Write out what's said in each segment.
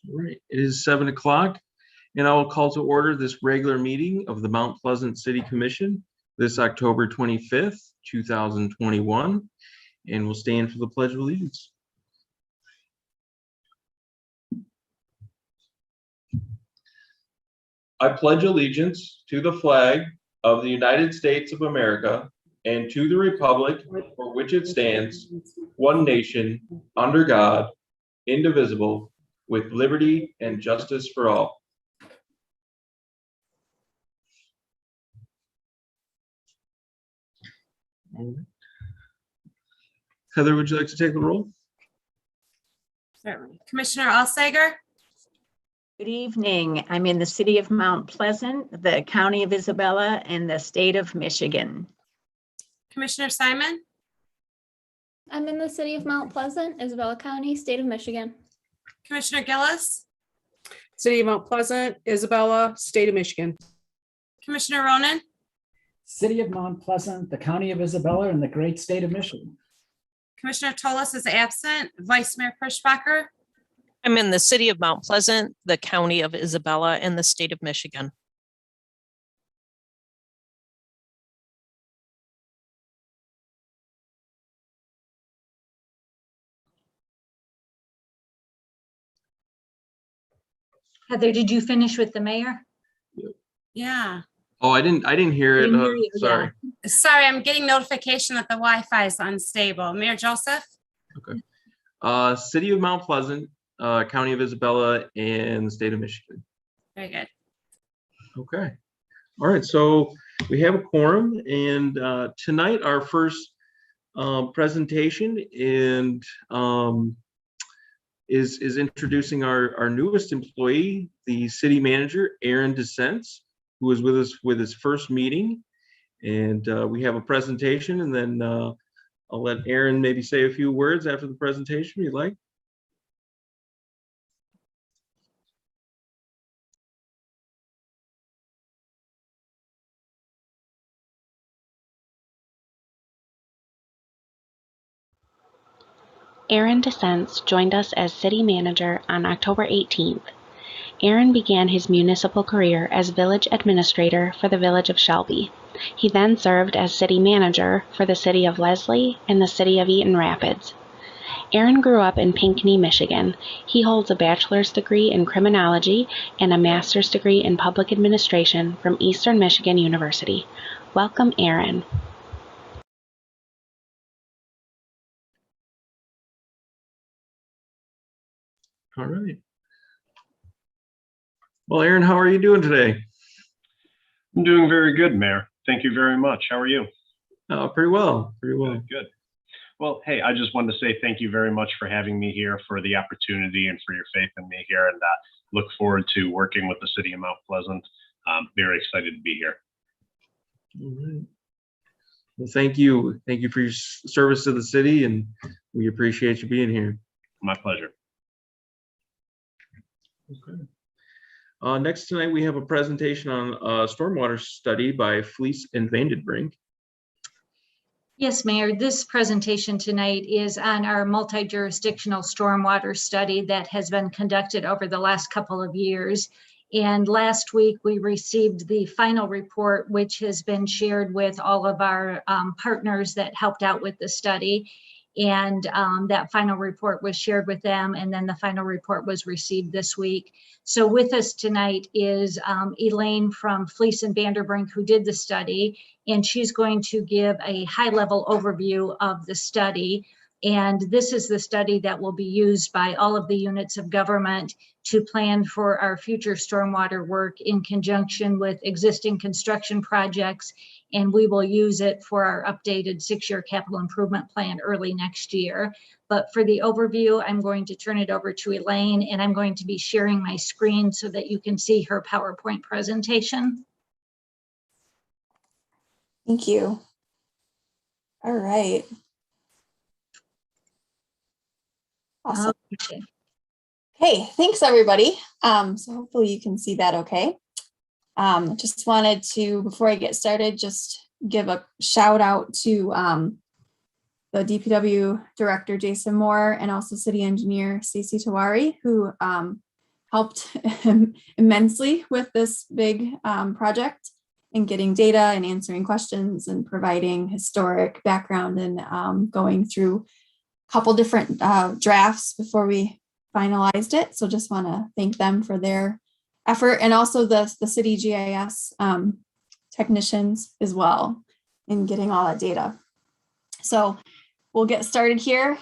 All right, it is 7 o'clock, and I will call to order this regular meeting of the Mount Pleasant City Commission this October 25th, 2021, and we'll stand for the Pledge of Allegiance. I pledge allegiance to the flag of the United States of America and to the republic for which it stands, one nation, under God, indivisible, with liberty and justice for all. Heather, would you like to take the roll? Certainly. Commissioner Alsager? Good evening. I'm in the city of Mount Pleasant, the county of Isabella, and the state of Michigan. Commissioner Simon? I'm in the city of Mount Pleasant, Isabella County, state of Michigan. Commissioner Gillis? City of Mount Pleasant, Isabella, state of Michigan. Commissioner Ronan? City of Mount Pleasant, the county of Isabella, and the great state of Michigan. Commissioner Tolis is absent. Vice Mayor Perschbacher? I'm in the city of Mount Pleasant, the county of Isabella, and the state of Michigan. Heather, did you finish with the mayor? Yeah. Oh, I didn't hear it. Didn't hear you, Sorry. Sorry, I'm getting notification that the Wi-Fi is unstable. Mayor Joseph? Okay. City of Mount Pleasant, county of Isabella, and the state of Michigan. Very good. Okay. All right. So we have a quorum, and tonight our first presentation is introducing our newest employee, the city manager, Aaron DeSense, who was with us with his first meeting. And we have a presentation, and then I'll let Aaron maybe say a few words after the presentation, if you'd like. Aaron DeSense joined us as city manager on October 18th. Aaron began his municipal career as village administrator for the village of Shelby. He then served as city manager for the city of Leslie and the city of Eaton Rapids. Aaron grew up in Pinckney, Michigan. He holds a bachelor's degree in criminology and a master's degree in public administration from Eastern Michigan University. Welcome, Aaron. All right. Well, Aaron, how are you doing today? I'm doing very good, Mayor. Thank you very much. How are you? Pretty well. Pretty well. Good. Well, hey, I just wanted to say thank you very much for having me here, for the opportunity, and for your faith in me here. And look forward to working with the city of Mount Pleasant. Very excited to be here. All right. Well, thank you. Thank you for your service to the city, and we appreciate you being here. My pleasure. Okay. Next tonight, we have a presentation on a stormwater study by Fleece and Vandenbrink. Yes, Mayor, this presentation tonight is on our multi-jurisdictional stormwater study that has been conducted over the last couple of years. And last week, we received the final report, which has been shared with all of our partners that helped out with the study. And that final report was shared with them, and then the final report was received this week. So with us tonight is Elaine from Fleece and Vandenbrink, who did the study, and she's going to give a high-level overview of the study. And this is the study that will be used by all of the units of government to plan for our future stormwater work in conjunction with existing construction projects. And we will use it for our updated 6-year capital improvement plan early next year. But for the overview, I'm going to turn it over to Elaine, and I'm going to be sharing my screen so that you can see her PowerPoint presentation. Thank you. All right. Awesome. Okay. Hey, thanks everybody. So hopefully you can see that okay. Just wanted to, before I get started, just give a shout out to the DPW Director Jason Moore and also City Engineer Stacy Tawari, who helped immensely with this big project in getting data and answering questions and providing historic background and going through a couple different drafts before we finalized it. So just want to thank them for their effort, and also the city GIS technicians as well in getting all that data. So we'll get started here.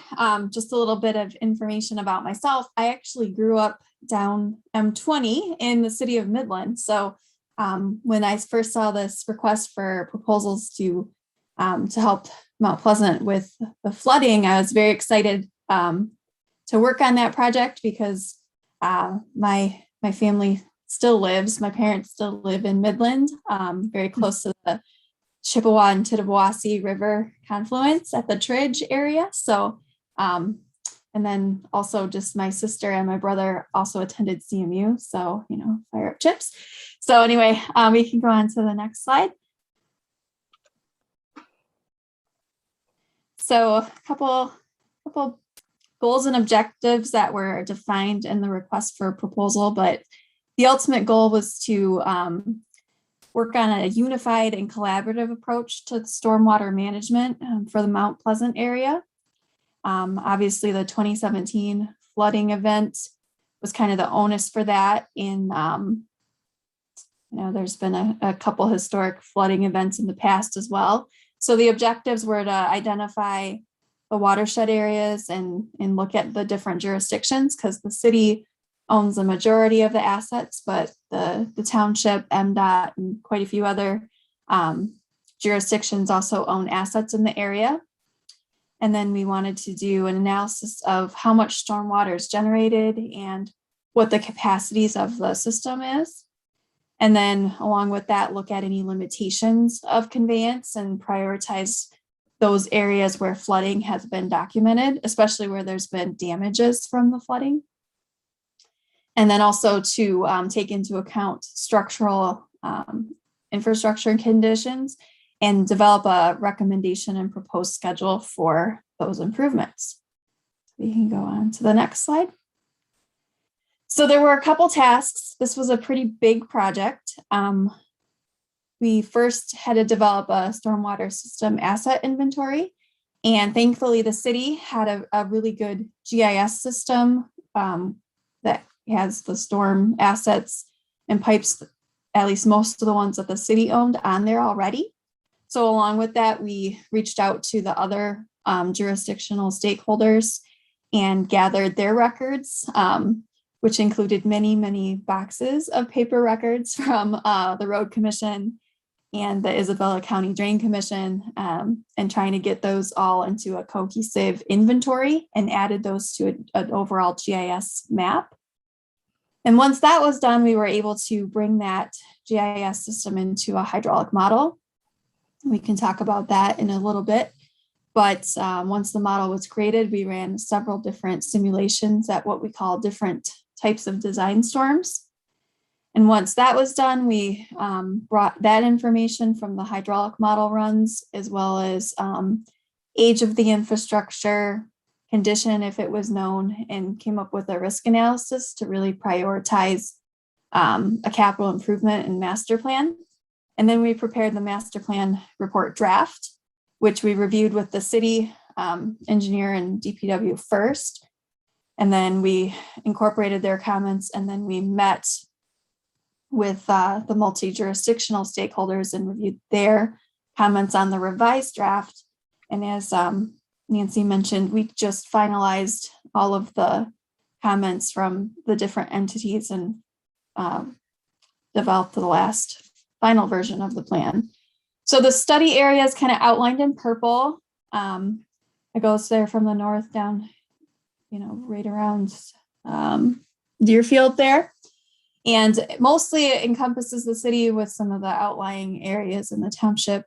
Just a little bit of information about myself. I actually grew up down M20 in the city of Midland. So when I first saw this request for proposals to help Mount Pleasant with the flooding, I was very excited to work on that project because my family still lives, my parents still live in Midland, very close to the Chippewa and Tittabawassee River confluence at the Tridge area. So, and then also just my sister and my brother also attended CMU. So, you know, fire up chips. So anyway, we can go on to the next slide. So a couple goals and objectives that were defined in the request for proposal, but the ultimate goal was to work on a unified and collaborative approach to stormwater management for the Mount Pleasant area. Obviously, the 2017 flooding event was kind of the onus for that. There's been a couple historic flooding events in the past as well. So the objectives were to identify the watershed areas and look at the different jurisdictions, because the city owns the majority of the assets, but the township, MDOT, and quite a few other jurisdictions also own assets in the area. And then we wanted to do an analysis of how much stormwater is generated and what the capacities of the system is. And then along with that, look at any limitations of conveyance and prioritize those areas where flooding has been documented, especially where there's been damages from the flooding. And then also to take into account structural infrastructure conditions and develop a recommendation and proposed schedule for those improvements. We can go on to the next slide. So there were a couple tasks. This was a pretty big project. We first had to develop a stormwater system asset inventory. And thankfully the city had a really good GIS system that has the storm assets and pipes, at least most of the ones that the city owned, on there already. So along with that, we reached out to the other jurisdictional stakeholders and gathered their records, which included many, many boxes of paper records from the Road Commission and the Isabella County Drain Commission, and trying to get those all into a cohesive inventory and added those to an overall GIS map. And once that was done, we were able to bring that GIS system into a hydraulic model. We can talk about that in a little bit. But once the model was created, we ran several different simulations at what we call different types of design storms. And once that was done, we brought that information from the hydraulic model runs, as well as age of the infrastructure, condition if it was known, and came up with a risk analysis to really prioritize a capital improvement and master plan. And then we prepared the master plan report draft, which we reviewed with the city engineer and DPW first. And then we incorporated their comments, and then we met with the multi-jurisdictional stakeholders and reviewed their comments on the revised draft. And as Nancy mentioned, we just finalized all of the comments from the different entities and developed the last final version of the plan. So the study area is kind of outlined in purple. It goes there from the north down, right around Deerfield there. And mostly it encompasses the city with some of the outlying areas in the township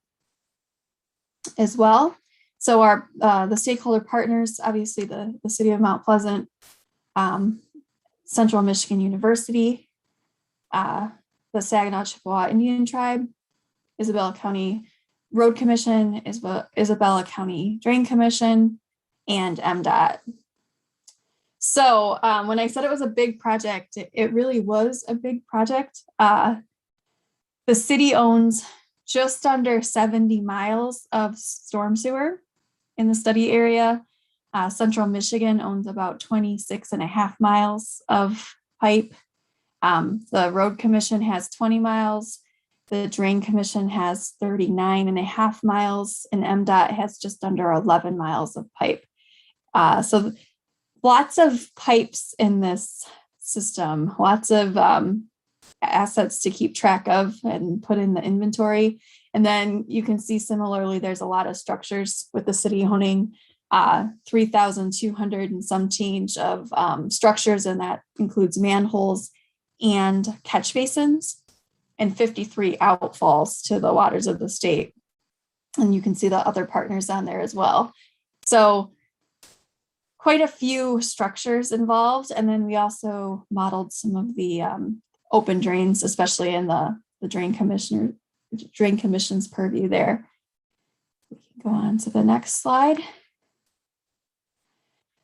as well. So the stakeholder partners, obviously the city of Mount Pleasant, Central Michigan University, the Saginaw Chippewa Indian Tribe, Isabella County Road Commission, Isabella County Drain Commission, and MDOT. So when I said it was a big project, it really was a big project. The city owns just under 70 miles of storm sewer in the study area. Central Michigan owns about 26.5 miles of pipe. The Road Commission has 20 miles. The Drain Commission has 39.5 miles, and MDOT has just under 11 miles of pipe. So lots of pipes in this system, lots of assets to keep track of and put in the inventory. And then you can see similarly, there's a lot of structures with the city owning 3,200 and some change of structures, and that includes manholes and catch basins, and 53 outfalls to the waters of the state. And you can see the other partners on there as well. So quite a few structures involved. And then we also modeled some of the open drains, especially in the Drain Commission's purview there. We can go on to the next slide.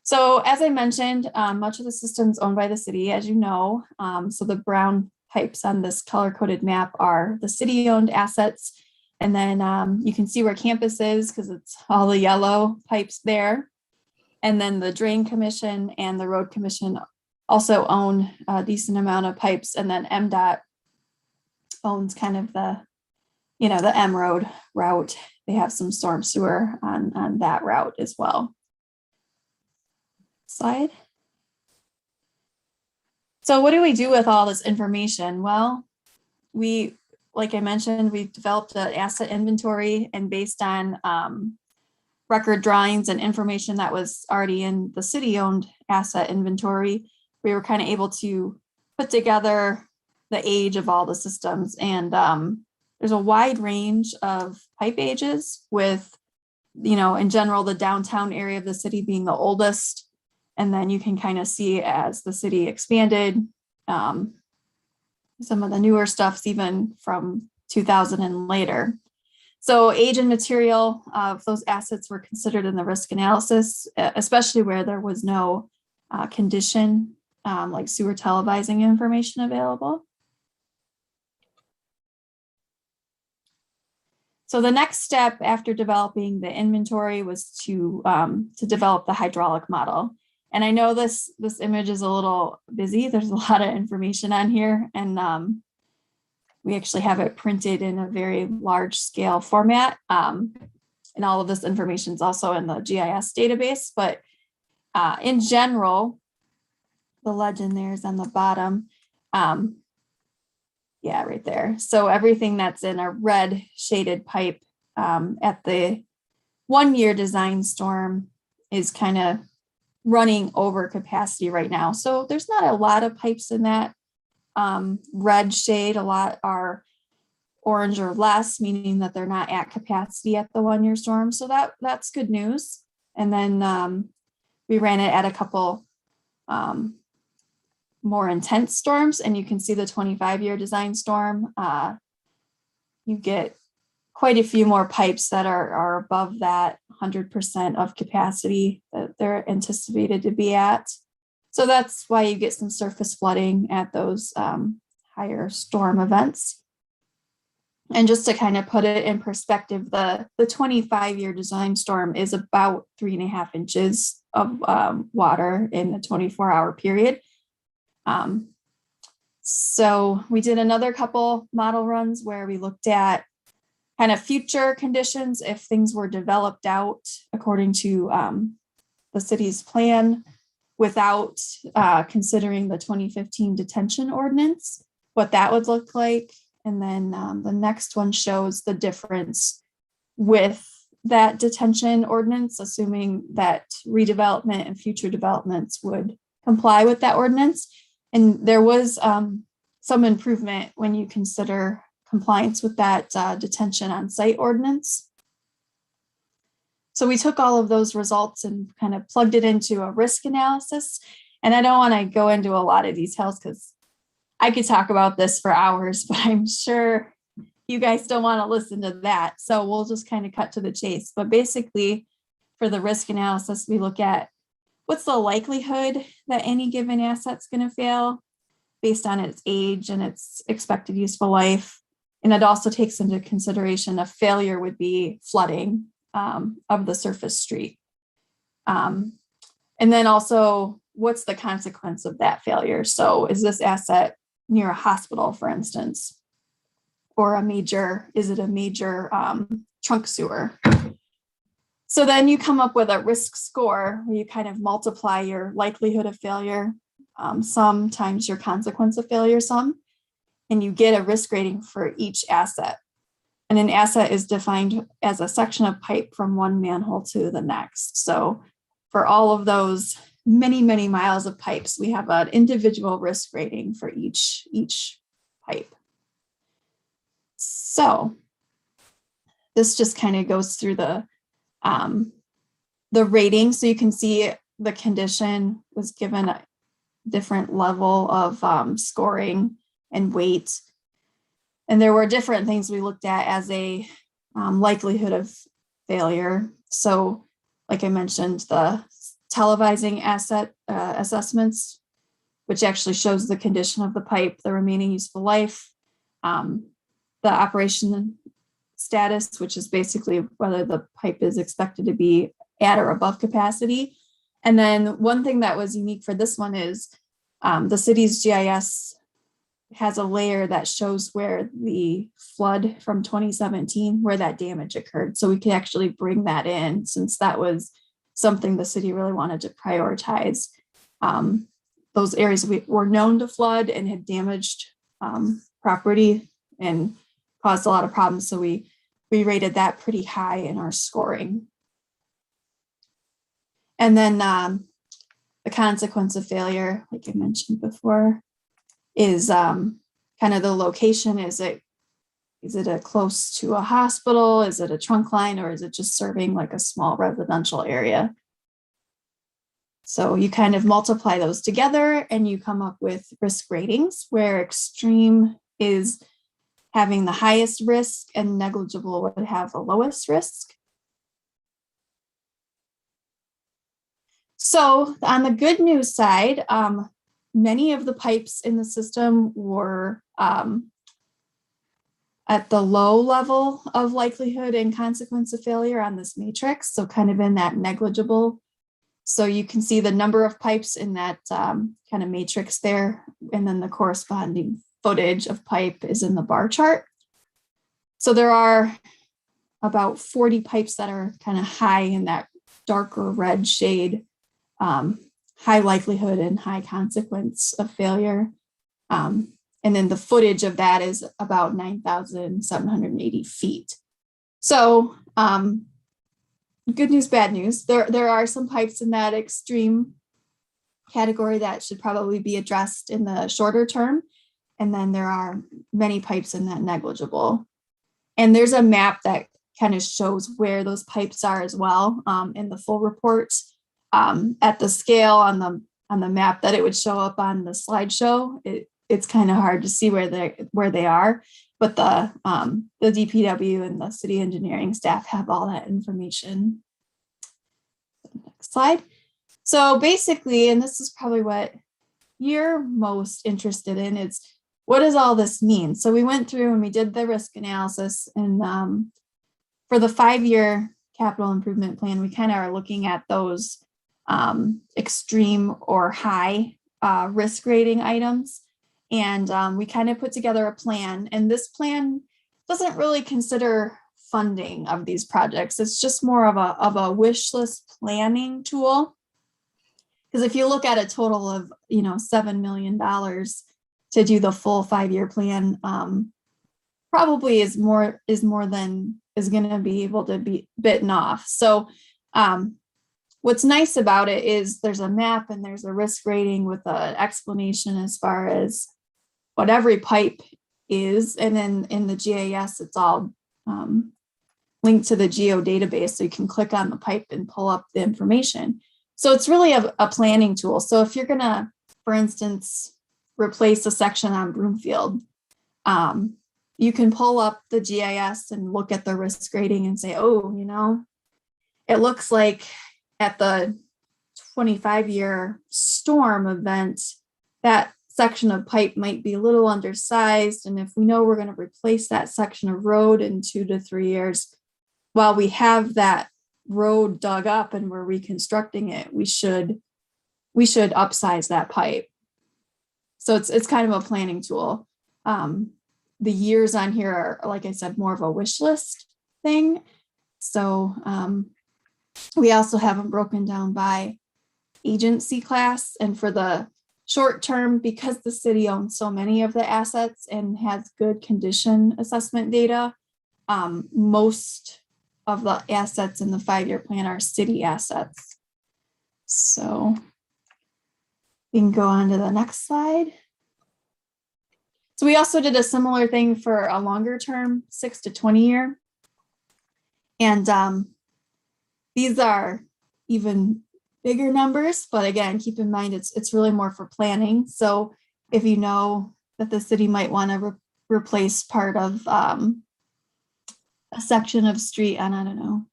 So as I mentioned, much of the system is owned by the city, as you know. So the brown pipes on this color-coded map are the city-owned assets. And then you can see where campus is because it's all the yellow pipes there. And then the Drain Commission and the Road Commission also own a decent amount of pipes. And then MDOT owns kind of the M Road route. They have some storm sewer on that route as well. Slide. So what do we do with all this information? Well, like I mentioned, we developed an asset inventory, and based on record drawings and information that was already in the city-owned asset inventory, we were kind of able to put together the age of all the systems. And there's a wide range of pipe ages with, in general, the downtown area of the city being the oldest. And then you can kind of see as the city expanded, some of the newer stuff's even from 2000 and later. So age and material of those assets were considered in the risk analysis, especially where there was no condition like sewer televising information available. So the next step after developing the inventory was to develop the hydraulic model. And I know this image is a little busy. There's a lot of information on here, and we actually have it printed in a very large scale format. And all of this information is also in the GIS database, but in general, the legend there is on the bottom. Yeah, right there. So everything that's in a red shaded pipe at the 1 year design storm is kind of running over capacity right now. So there's not a lot of pipes in that red shade. A lot are orange or less, meaning that they're not at capacity at the 1 year storm. So that's good news. And then we ran it at a couple more intense storms, and you can see the 25-year design storm. You get quite a few more pipes that are above that 100% of capacity that they're anticipated to be at. So that's why you get some surface flooding at those higher storm events. And just to kind of put it in perspective, the 25-year design storm is about 3.5 inches of water in a 24-hour period. So we did another couple model runs where we looked at kind of future conditions if things were developed out according to the city's plan without considering the 2015 detention ordinance, what that would look like. And then the next one shows the difference with that detention ordinance, assuming that redevelopment and future developments would comply with that ordinance. And there was some improvement when you consider compliance with that detention on site ordinance. So we took all of those results and kind of plugged it into a risk analysis. And I don't want to go into a lot of details because I could talk about this for hours, but I'm sure you guys don't want to listen to that. So we'll just kind of cut to the chase. But basically, for the risk analysis, we look at what's the likelihood that any given asset's going to fail based on its age and its expected useful life. And it also takes into consideration a failure would be flooding of the surface street. And then also, what's the consequence of that failure? So is this asset near a hospital, for instance, or is it a major trunk sewer? So then you come up with a risk score where you kind of multiply your likelihood of failure, sometimes your consequence of failure, and you get a risk rating for each asset. And an asset is defined as a section of pipe from one manhole to the next. So for all of those many, many miles of pipes, we have an individual risk rating for each pipe. So this just kind of goes through the rating. So you can see the condition was given a different level of scoring and weight. And there were different things we looked at as a likelihood of failure. So like I mentioned, the televising asset assessments, which actually shows the condition of the pipe, the remaining useful life, the operation status, which is basically whether the pipe is expected to be at or above capacity. And then one thing that was unique for this one is the city's GIS has a layer that shows where the flood from 2017, where that damage occurred. So we can actually bring that in, since that was something the city really wanted to prioritize. Those areas were known to flood and had damaged property and caused a lot of problems. So we rated that pretty high in our scoring. And then the consequence of failure, like I mentioned before, is kind of the location. Is it close to a hospital? Is it a trunk line, or is it just serving like a small residential area? So you kind of multiply those together and you come up with risk ratings, where extreme is having the highest risk and negligible would have the lowest risk. So on the good news side, many of the pipes in the system were at the low level of likelihood and consequence of failure on this matrix, so kind of in that negligible. So you can see the number of pipes in that kind of matrix there, and then the corresponding footage of pipe is in the bar chart. So there are about 40 pipes that are kind of high in that darker red shade, high likelihood and high consequence of failure. And then the footage of that is about 9,780 feet. So good news, bad news. There are some pipes in that extreme category that should probably be addressed in the shorter term. And then there are many pipes in that negligible. And there's a map that kind of shows where those pipes are as well in the full report. At the scale on the map that it would show up on the slideshow, it's kind of hard to see where they are, but the DPW and the city engineering staff have all that information. Next slide. So basically, and this is probably what you're most interested in, is what does all this mean? So we went through and we did the risk analysis, and for the 5-year capital improvement plan, we kind of are looking at those extreme or high risk rating items. And we kind of put together a plan, and this plan doesn't really consider funding of these projects. It's just more of a wish list planning tool. Because if you look at a total of, $7 million to do the full 5-year plan, probably is more than is going to be able to be bitten off. So what's nice about it is there's a map and there's a risk rating with an explanation as far as what every pipe is. And then in the GIS, it's all linked to the geo database. So you can click on the pipe and pull up the information. So it's really a planning tool. So if you're going to, for instance, replace a section on Broomfield, you can pull up the GIS and look at the risk rating and say, oh, it looks like at the 25-year storm event, that section of pipe might be a little undersized. And if we know we're going to replace that section of road in 2 to 3 years, while we have that road dug up and we're reconstructing it, we should upsize that pipe. So it's kind of a planning tool. The years on here are, like I said, more of a wish list thing. So we also have them broken down by agency class. And for the short term, because the city owns so many of the assets and has good condition assessment data, most of the assets in the 5-year plan are city assets. So we can go on to the next slide. So we also did a similar thing for a longer term, 6 to 20 year. And these are even bigger numbers, but again, keep in mind, it's really more for planning. So if you know that the city might want to replace part of a section of street, and I don't know,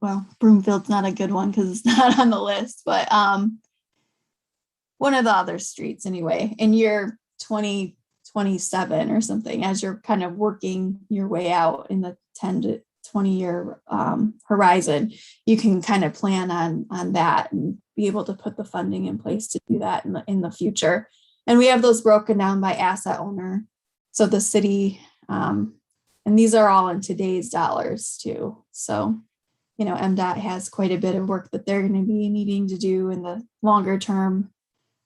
well, Broomfield's not a good one because it's not on the list, but one of the other streets anyway, in year 2027 or something, as you're kind of working your way out in the 10 to 20 year horizon, you can kind of plan on that and be able to put the funding in place to do that in the future. And we have those broken down by asset owner. So the city, and these are all in today's dollars too. So, you know, MDOT has quite a bit of work that they're going to be needing to do in the longer term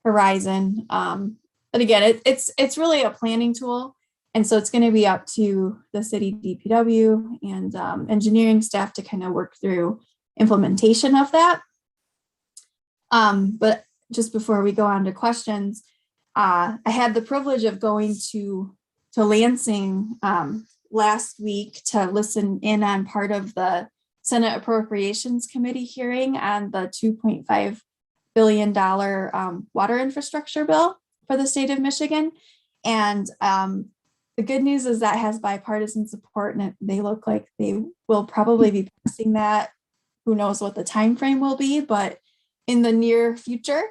horizon. But again, it's really a planning tool. And so it's going to be up to the city DPW and engineering staff to kind of work through implementation of that. But just before we go on to questions, I had the privilege of going to Lansing last week to listen in on part of the Senate Appropriations Committee hearing on the $2.5 billion water infrastructure bill for the state of Michigan. And the good news is that has bipartisan support, and they look like they will probably be passing that. Who knows what the time frame will be, but in the near future.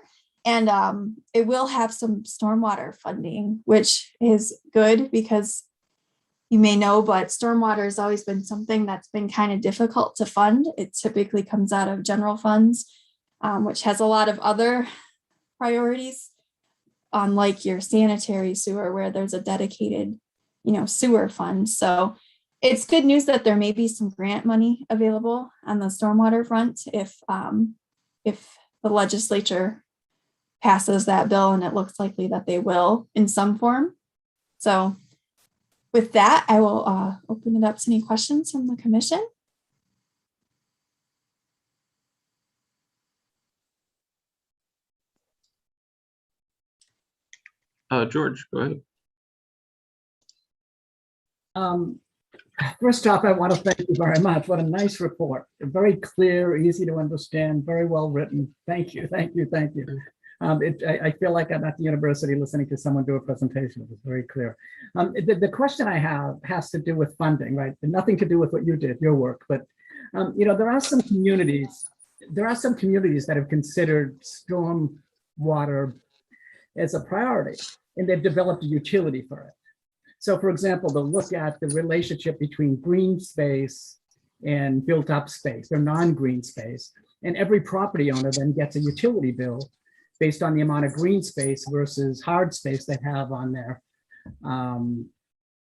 And it will have some stormwater funding, which is good because you may know, but stormwater has always been something that's been kind of difficult to fund. It typically comes out of general funds, which has a lot of other priorities, unlike your sanitary sewer, where there's a dedicated, sewer fund. So it's good news that there may be some grant money available on the stormwater front if the legislature passes that bill, and it looks likely that they will in some form. So with that, I will open it up to any questions from the commission. George, go ahead. First off, I want to thank you very much. What a nice report. Very clear, easy to understand, very well written. Thank you, thank you, thank you. I feel like I'm at the university listening to someone do a presentation. It was very clear. The question I have has to do with funding, right? And nothing to do with what you did, your work, but there are some communities that have considered storm water as a priority, and they've developed a utility for it. So for example, they'll look at the relationship between green space and built up space, or non-green space. And every property owner then gets a utility bill based on the amount of green space versus hard space they have on their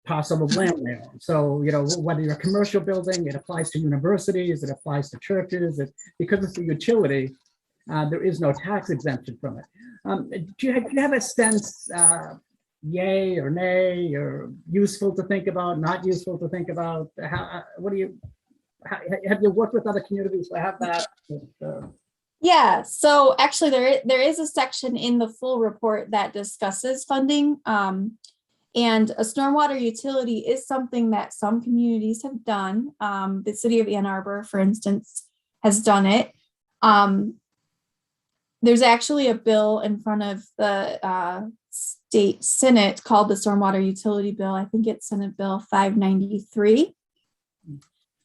parcel of land they own. So, whether you're a commercial building, it applies to universities, it applies to churches, because it's a utility, there is no tax exemption from it. Do you have a sense, yay or nay, or useful to think about, not useful to think about? Have you worked with other communities to have that? Yeah, so actually there is a section in the full report that discusses funding. And a stormwater utility is something that some communities have done. The city of Ann Arbor, for instance, has done it. There's actually a bill in front of the state Senate called the Stormwater Utility Bill. I think it's Senate Bill 593.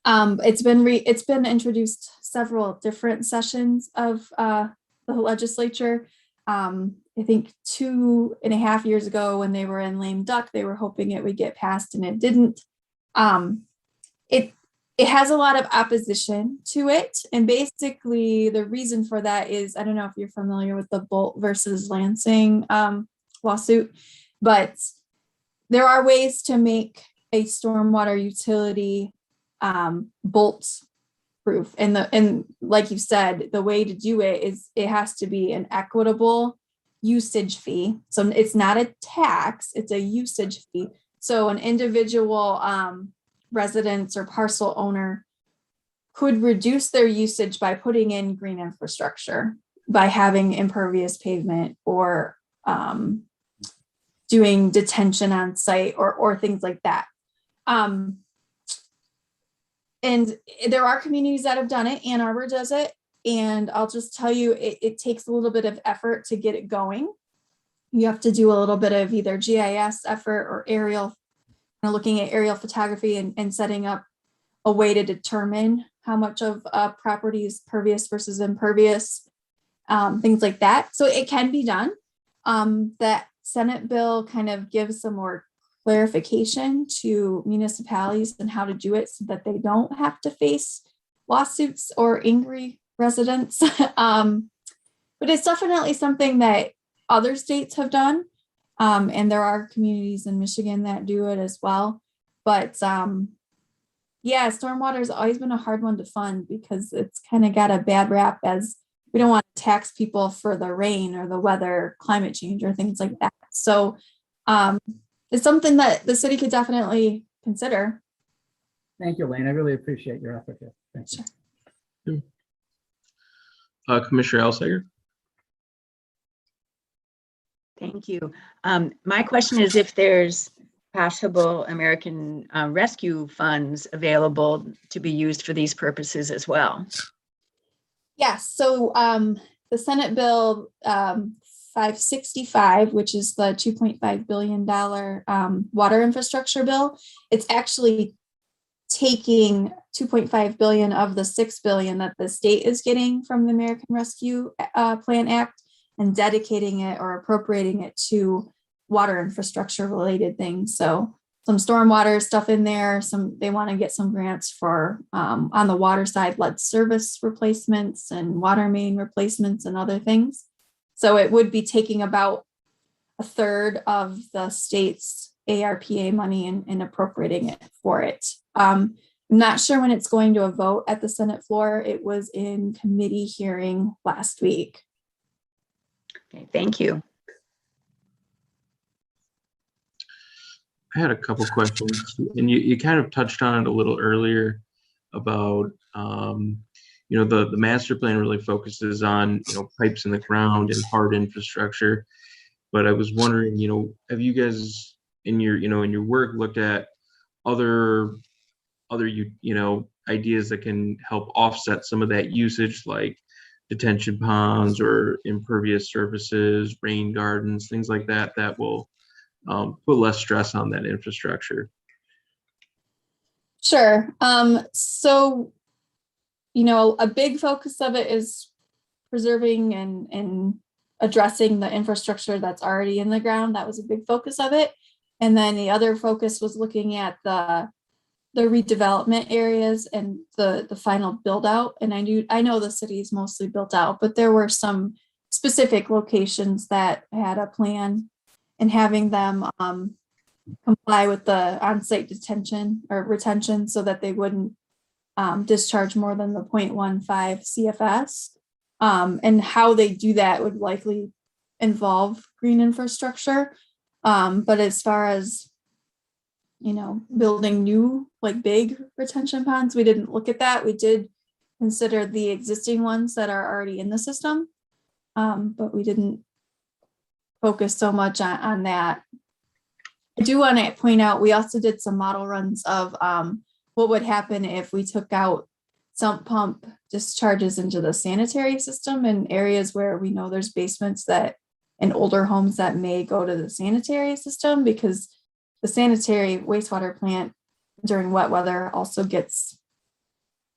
It's been introduced several different sessions of the legislature. I think 2.5 years ago when they were in lame duck, they were hoping it would get passed and it didn't. It has a lot of opposition to it. And basically the reason for that is, I don't know if you're familiar with the Bolt versus Lansing lawsuit, but there are ways to make a stormwater utility bolt proof. And like you said, the way to do it is it has to be an equitable usage fee. So it's not a tax, it's a usage fee. So an individual residents or parcel owner could reduce their usage by putting in green infrastructure, by having impervious pavement or doing detention on site or things like that. And there are communities that have done it. Ann Arbor does it. And I'll just tell you, it takes a little bit of effort to get it going. You have to do a little bit of either GIS effort or aerial, looking at aerial photography and setting up a way to determine how much of a property is pervious versus impervious, things like that. So it can be done. That Senate bill kind of gives some more clarification to municipalities and how to do it so that they don't have to face lawsuits or angry residents. But it's definitely something that other states have done. And there are communities in Michigan that do it as well. But yeah, stormwater has always been a hard one to fund because it's kind of got a bad rap, as we don't want to tax people for the rain or the weather, climate change or things like that. So it's something that the city could definitely consider. Thank you, Elaine. I really appreciate your effort here. Thank you. Sure. Commissioner Alsager. Thank you. My question is if there's possible American Rescue funds available to be used for these purposes as well. Yes, so the Senate bill 565, which is the $2.5 billion water infrastructure bill, it's actually taking 2.5 billion of the 6 billion that the state is getting from the American Rescue Plan Act and dedicating it or appropriating it to water infrastructure related things. So some stormwater stuff in there, they want to get some grants for on the water side, lead service replacements and water main replacements and other things. So it would be taking about a third of the state's ARPA money and appropriating it for it. I'm not sure when it's going to a vote at the Senate floor. It was in committee hearing last week. Okay, thank you. I had a couple questions, and you kind of touched on it a little earlier about, the master plan really focuses on, pipes in the ground and hard infrastructure. But I was wondering, have you guys in your work looked at other ideas that can help offset some of that usage, like detention ponds or impervious surfaces, rain gardens, things like that, that will put less stress on that infrastructure? Sure. So, a big focus of it is preserving and addressing the infrastructure that's already in the ground. That was a big focus of it. And then the other focus was looking at the redevelopment areas and the final build out. And I know the city is mostly built out, but there were some specific locations that had a plan, and having them comply with the on-site detention or retention so that they wouldn't discharge more than the 0.15 CFS. And how they do that would likely involve green infrastructure. But as far as, building new, like big retention ponds, we didn't look at that. We did consider the existing ones that are already in the system, but we didn't focus so much on that. I do want to point out, we also did some model runs of what would happen if we took out sump pump discharges into the sanitary system in areas where we know there's basements in older homes that may go to the sanitary system, because the sanitary wastewater plant during wet weather also gets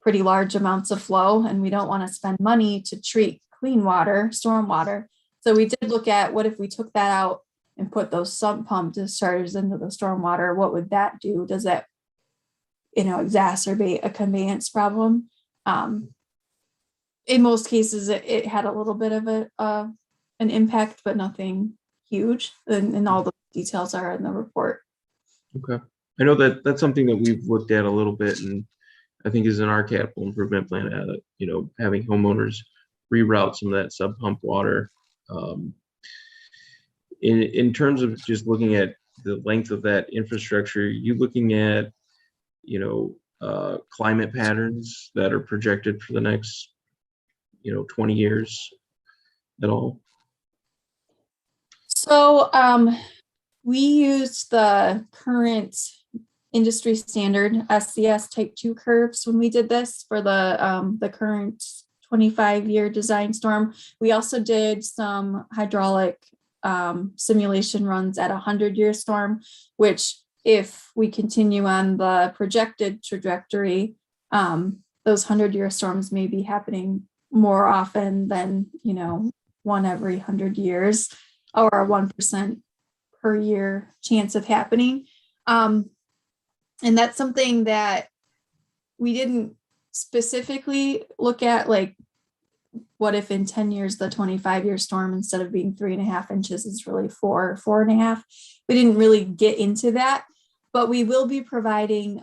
pretty large amounts of flow, and we don't want to spend money to treat clean water, stormwater. So we did look at what if we took that out and put those sump pump discharges into the stormwater, what would that do? Does that, exacerbate a conveyance problem? In most cases, it had a little bit of an impact, but nothing huge. And all the details are in the report. Okay. I know that that's something that we've looked at a little bit, and I think is in our capital improvement plan, having homeowners reroute some of that sub pump water. In terms of just looking at the length of that infrastructure, you looking at, climate patterns that are projected for the next, 20 years at all? So we used the current industry standard SCS type 2 curves when we did this for the current 25-year design storm. We also did some hydraulic simulation runs at 100-year storm, which if we continue on the projected trajectory, those 100-year storms may be happening more often than, one every 100 years, or a 1% per year chance of happening. And that's something that we didn't specifically look at, like, what if in 10 years, the 25-year storm, instead of being 3.5 inches, is really 4.5. We didn't really get into that, but we will be providing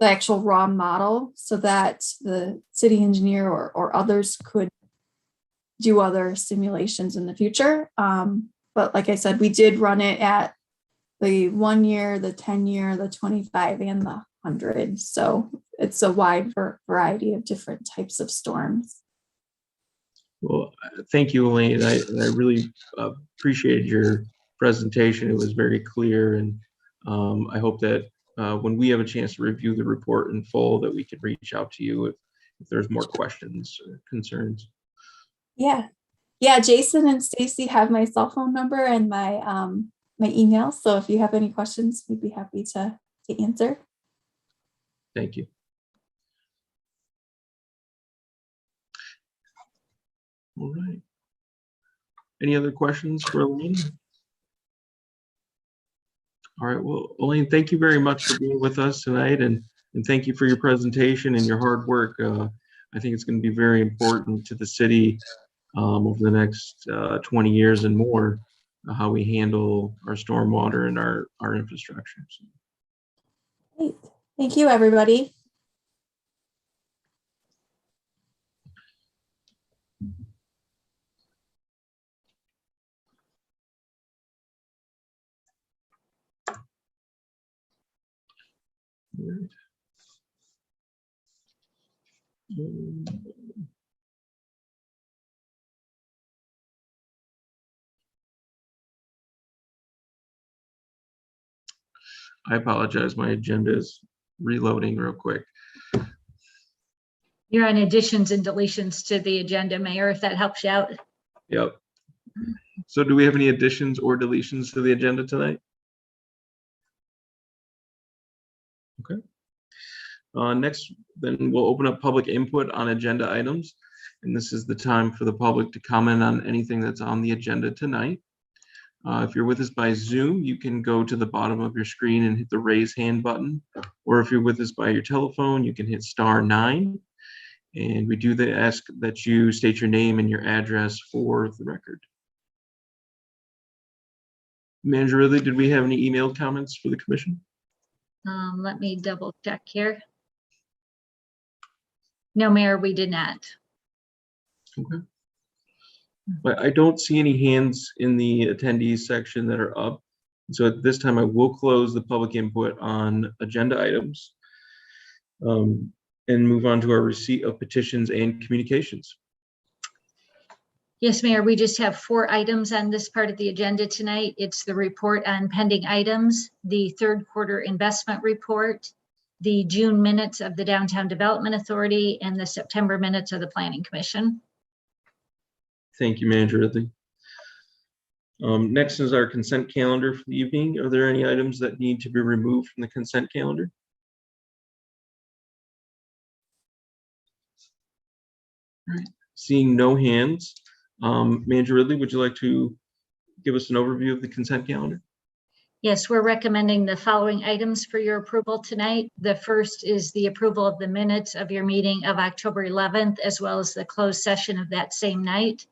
the actual raw model so that the city engineer or others could do other simulations in the future. But like I said, we did run it at the 1 year, the 10 year, the 25, and the 100. So it's a wide variety of different types of storms. Well, thank you, Elaine. I really appreciated your presentation. It was very clear, and I hope that when we have a chance to review the report in full, that we can reach out to you if there's more questions or concerns. Yeah. Jason and Stacy have my cell phone number and my my email. So if you have any questions, we'd be happy to answer. Thank you. All right. Any other questions for Elaine? All right. Well, Elaine, thank you very much for being with us tonight, and thank you for your presentation and your hard work. I think it's going to be very important to the city over the next 20 years and more, how we handle our stormwater and our infrastructure. So. Great. Thank you, everybody. Right. I apologize. My agenda is reloading real quick. You're on additions and deletions to the agenda, Mayor, if that helps you out. Yep. So do we have any additions or deletions to the agenda tonight? Okay. Next, then we'll open up public input on agenda items. And this is the time for the public to comment on anything that's on the agenda tonight. If you're with us by Zoom, you can go to the bottom of your screen and hit the raise hand button. Or if you're with us by your telephone, you can hit *9. And we do ask that you state your name and your address for the record. Manager Ridley, did we have any emailed comments for the commission? Let me double check here. No, Mayor, we did not. Okay. But I don't see any hands in the attendees section that are up. So at this time, I will close the public input on agenda items and move on to our receipt of petitions and communications. Yes, Mayor, we just have 4 items on this part of the agenda tonight. It's the report on pending items, the third quarter investment report, the June minutes of the Downtown Development Authority, and the September minutes of the Planning Commission. Thank you, Manager Ridley. Next is our consent calendar for the evening. Are there any items that need to be removed from the consent calendar? Seeing no hands, Manager Ridley, would you like to give us an overview of the consent calendar? Yes, we're recommending the following items for your approval tonight. The first is the approval of the minutes of your meeting of October 11th, as well as the closed session of that same night.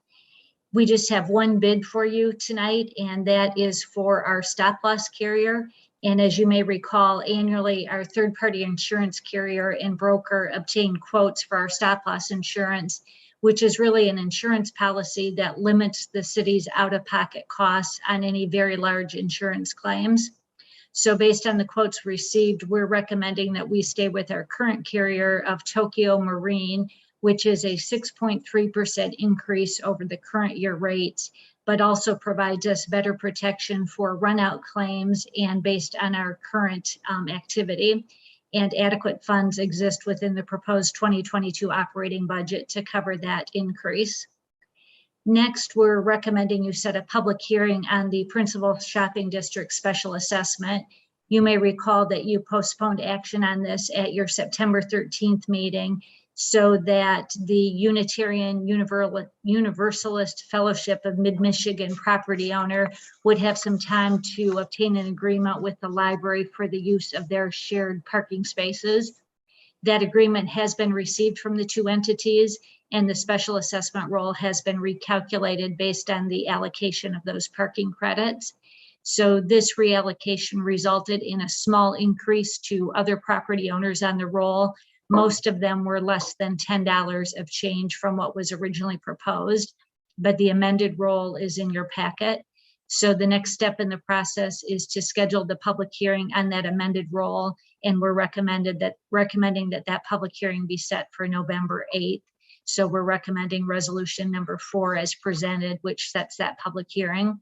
We just have one bid for you tonight, and that is for our stop loss carrier. And as you may recall, annually, our third-party insurance carrier and broker obtain quotes for our stop loss insurance, which is really an insurance policy that limits the city's out-of-pocket costs on any very large insurance claims. So based on the quotes received, we're recommending that we stay with our current carrier of Tokyo Marine, which is a 6.3% increase over the current year rates, but also provides us better protection for run-out claims and based on our current activity. And adequate funds exist within the proposed 2022 operating budget to cover that increase. Next, we're recommending you set a public hearing on the Principal Shopping District Special Assessment. You may recall that you postponed action on this at your September 13th meeting so that the Unitarian Universalist Fellowship of Mid-Michigan property owner would have some time to obtain an agreement with the library for the use of their shared parking spaces. That agreement has been received from the two entities, and the special assessment roll has been recalculated based on the allocation of those parking credits. So this reallocation resulted in a small increase to other property owners on the roll. Most of them were less than $10 of change from what was originally proposed, but the amended roll is in your packet. So the next step in the process is to schedule the public hearing on that amended roll, and we're recommending that public hearing be set for November 8th. So we're recommending resolution number 4 as presented, which sets that public hearing.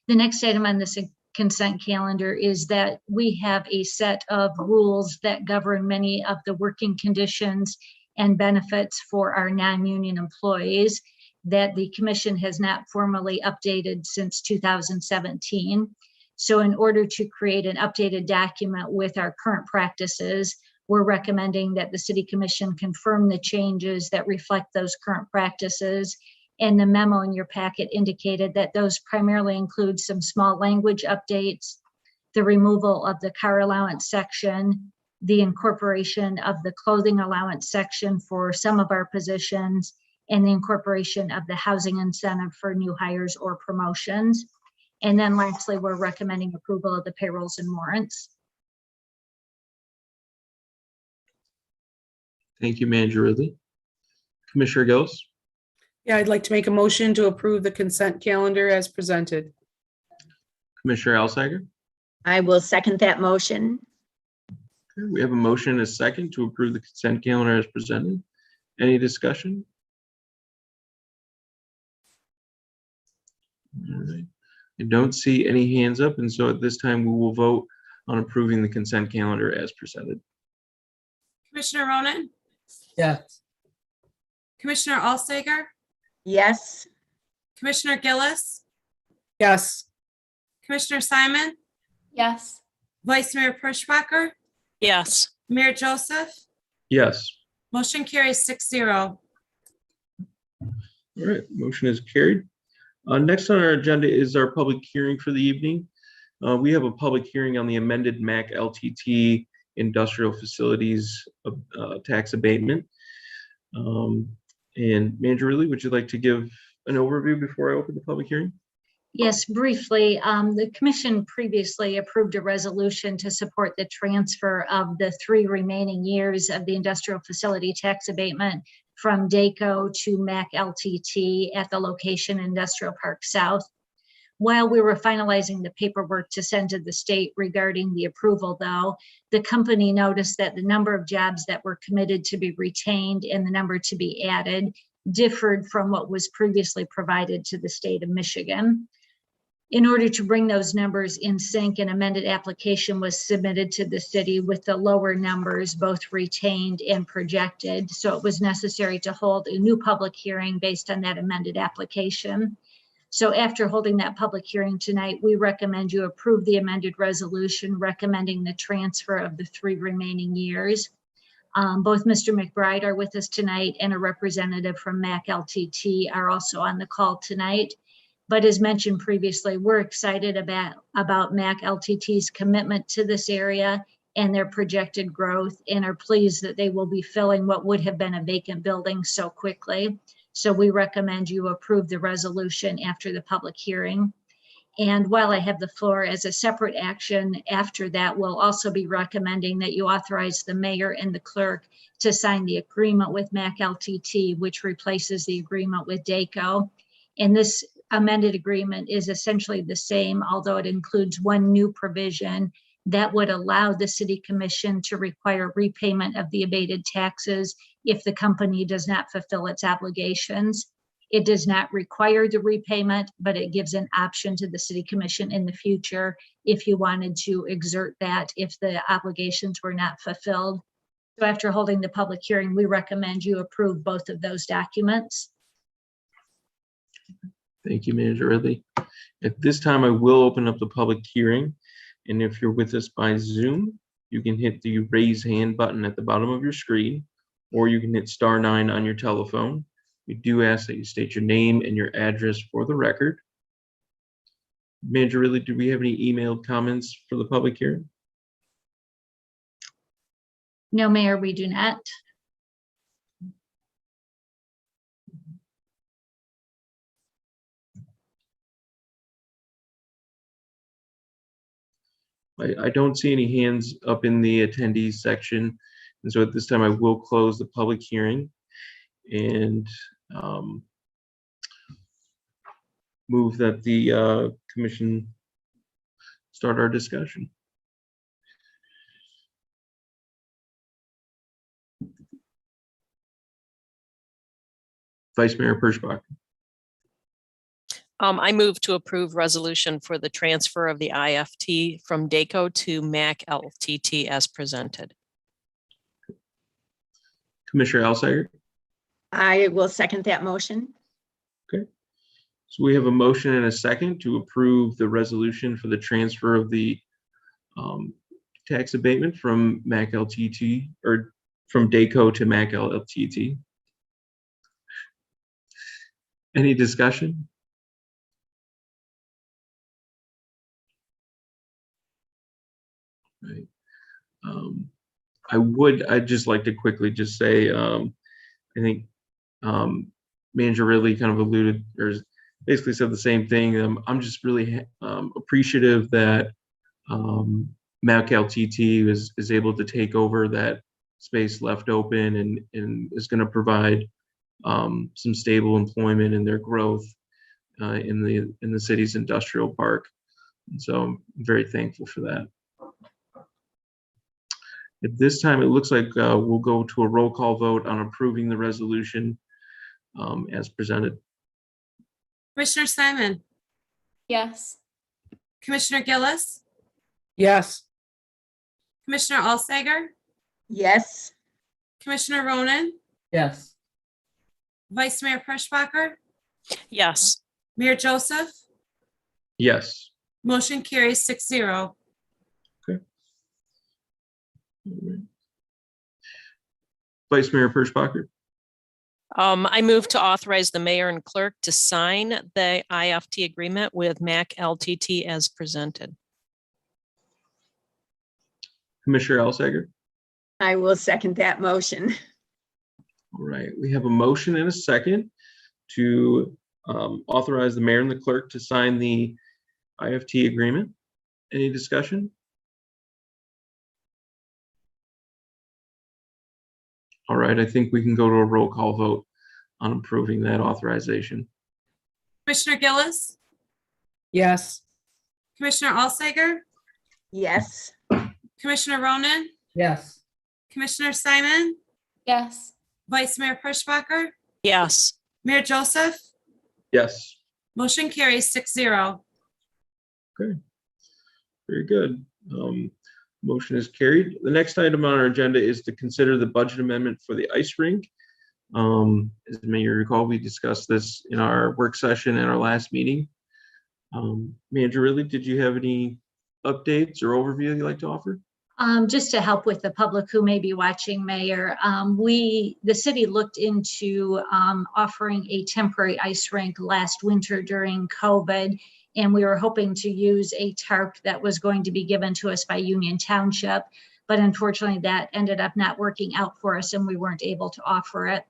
The next item on this consent calendar is that we have a set of rules that govern many of the working conditions and benefits for our non-union employees that the commission has not formally updated since 2017. So in order to create an updated document with our current practices, we're recommending that the City Commission confirm the changes that reflect those current practices. And the memo in your packet indicated that those primarily include some small language updates, the removal of the car allowance section, the incorporation of the clothing allowance section for some of our positions, and the incorporation of the housing incentive for new hires or promotions. And then lastly, we're recommending approval of the payrolls and warrants. Thank you, Manager Ridley. Commissioner Gillis? Yeah, I'd like to make a motion to approve the consent calendar as presented. Commissioner Alsager? I will second that motion. Okay, we have a motion and a second to approve the consent calendar as presented. Any discussion? All right. I don't see any hands up, and so at this time we will vote on approving the consent calendar as presented. Commissioner Ronan, Yes. Commissioner Alsager, Yes. Commissioner Gillis, Yes. Commissioner Simon, Yes. Vice Mayor Perschbacher, Yes. Mayor Joseph. Yes. Motion carries 6-0. All right, motion is carried. Next on our agenda is our public hearing for the evening. We have a public hearing on the amended MAC LTT industrial facilities tax abatement. And Manager Ridley, would you like to give an overview before I open the public hearing? Yes, briefly, the commission previously approved a resolution to support the transfer of the 3 remaining years of the industrial facility tax abatement from DACO to MAC LTT at the location Industrial Park South. While we were finalizing the paperwork to send to the state regarding the approval, though, the company noticed that the number of jobs that were committed to be retained and the number to be added differed from what was previously provided to the state of Michigan. In order to bring those numbers in sync, an amended application was submitted to the city with the lower numbers both retained and projected. So it was necessary to hold a new public hearing based on that amended application. So after holding that public hearing tonight, we recommend you approve the amended resolution recommending the transfer of the 3 remaining years. Both Mr. McBride are with us tonight, and a representative from MAC LTT are also on the call tonight. But as mentioned previously, we're excited about MAC LTT's commitment to this area and their projected growth, and are pleased that they will be filling what would have been a vacant building so quickly. So we recommend you approve the resolution after the public hearing. And while I have the floor, as a separate action after that, we'll also be recommending that you authorize the mayor and the clerk to sign the agreement with MAC LTT, which replaces the agreement with DACO. And this amended agreement is essentially the same, although it includes one new provision that would allow the city commission to require repayment of the abated taxes if the company does not fulfill its obligations. It does not require the repayment, but it gives an option to the city commission in the future if you wanted to exert that if the obligations were not fulfilled. So after holding the public hearing, we recommend you approve both of those documents. Thank you, Manager Ridley. At this time, I will open up the public hearing. And if you're with us by Zoom, you can hit the raise hand button at the bottom of your screen, or you can hit *9 on your telephone. We do ask that you state your name and your address for the record. Manager Ridley, do we have any emailed comments for the public hearing? No, Mayor, we do not. I don't see any hands up in the attendees section. And so at this time, I will close the public hearing and move that the commission start our discussion. Vice Mayor Perschbach. I move to approve resolution for the transfer of the IFT from DACO to MAC LTT as presented. Commissioner Alsager. I will second that motion. Okay. So we have a motion and a second to approve the resolution for the transfer of the tax abatement from MAC LTT, or from DACO to MAC LTT. Any discussion? Right. I'd just like to quickly just say, I think Manager Ridley kind of alluded or basically said the same thing. I'm just really appreciative that MAC LTT is able to take over that space left open and is going to provide some stable employment and their growth in the city's industrial park. And so I'm very thankful for that. At this time, it looks like we'll go to a roll call vote on approving the resolution as presented. Commissioner Simon, Yes. Commissioner Gillis, Yes. Commissioner Alsager, Yes. Commissioner Ronan, Yes. Vice Mayor Perschbacher, Yes. Mayor Joseph. Yes. Motion carries 6-0. Vice Mayor Perschbacher. I move to authorize the mayor and clerk to sign the IFT agreement with MAC LTT as presented. Commissioner Alsager. I will second that motion. All right, we have a motion and a second to authorize the mayor and the clerk to sign the IFT agreement. Any discussion? All right, I think we can go to a roll call vote on approving that authorization. Commissioner Gillis, Yes. Commissioner Alsager, Yes. Commissioner Ronan, Yes. Commissioner Simon, Yes. Vice Mayor Perschbacher, Yes. Mayor Joseph. Yes. Motion carries 6-0. Okay. Very good. Motion is carried. The next item on our agenda is to consider the budget amendment for the ice rink. As you may recall, we discussed this in our work session at our last meeting. Manager Ridley, did you have any updates or overview you'd like to offer? Just to help with the public who may be watching, Mayor, the city looked into offering a temporary ice rink last winter during COVID, and we were hoping to use a tarp that was going to be given to us by Union Township, but unfortunately that ended up not working out for us and we weren't able to offer it.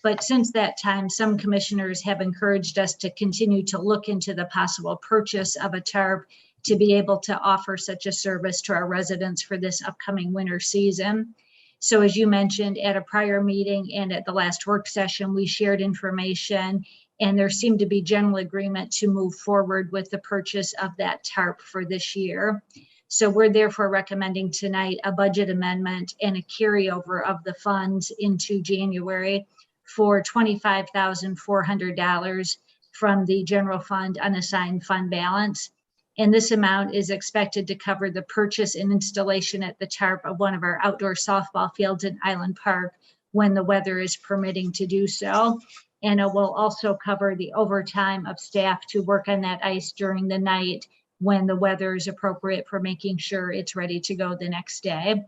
But since that time, some commissioners have encouraged us to continue to look into the possible purchase of a tarp to be able to offer such a service to our residents for this upcoming winter season. So as you mentioned at a prior meeting and at the last work session, we shared information and there seemed to be general agreement to move forward with the purchase of that tarp for this year. So we're therefore recommending tonight a budget amendment and a carryover of the funds into January for $25,400 from the general fund unassigned fund balance. And this amount is expected to cover the purchase and installation at the tarp of one of our outdoor softball fields in Island Park when the weather is permitting to do so. And it will also cover the overtime of staff to work on that ice during the night when the weather is appropriate for making sure it's ready to go the next day.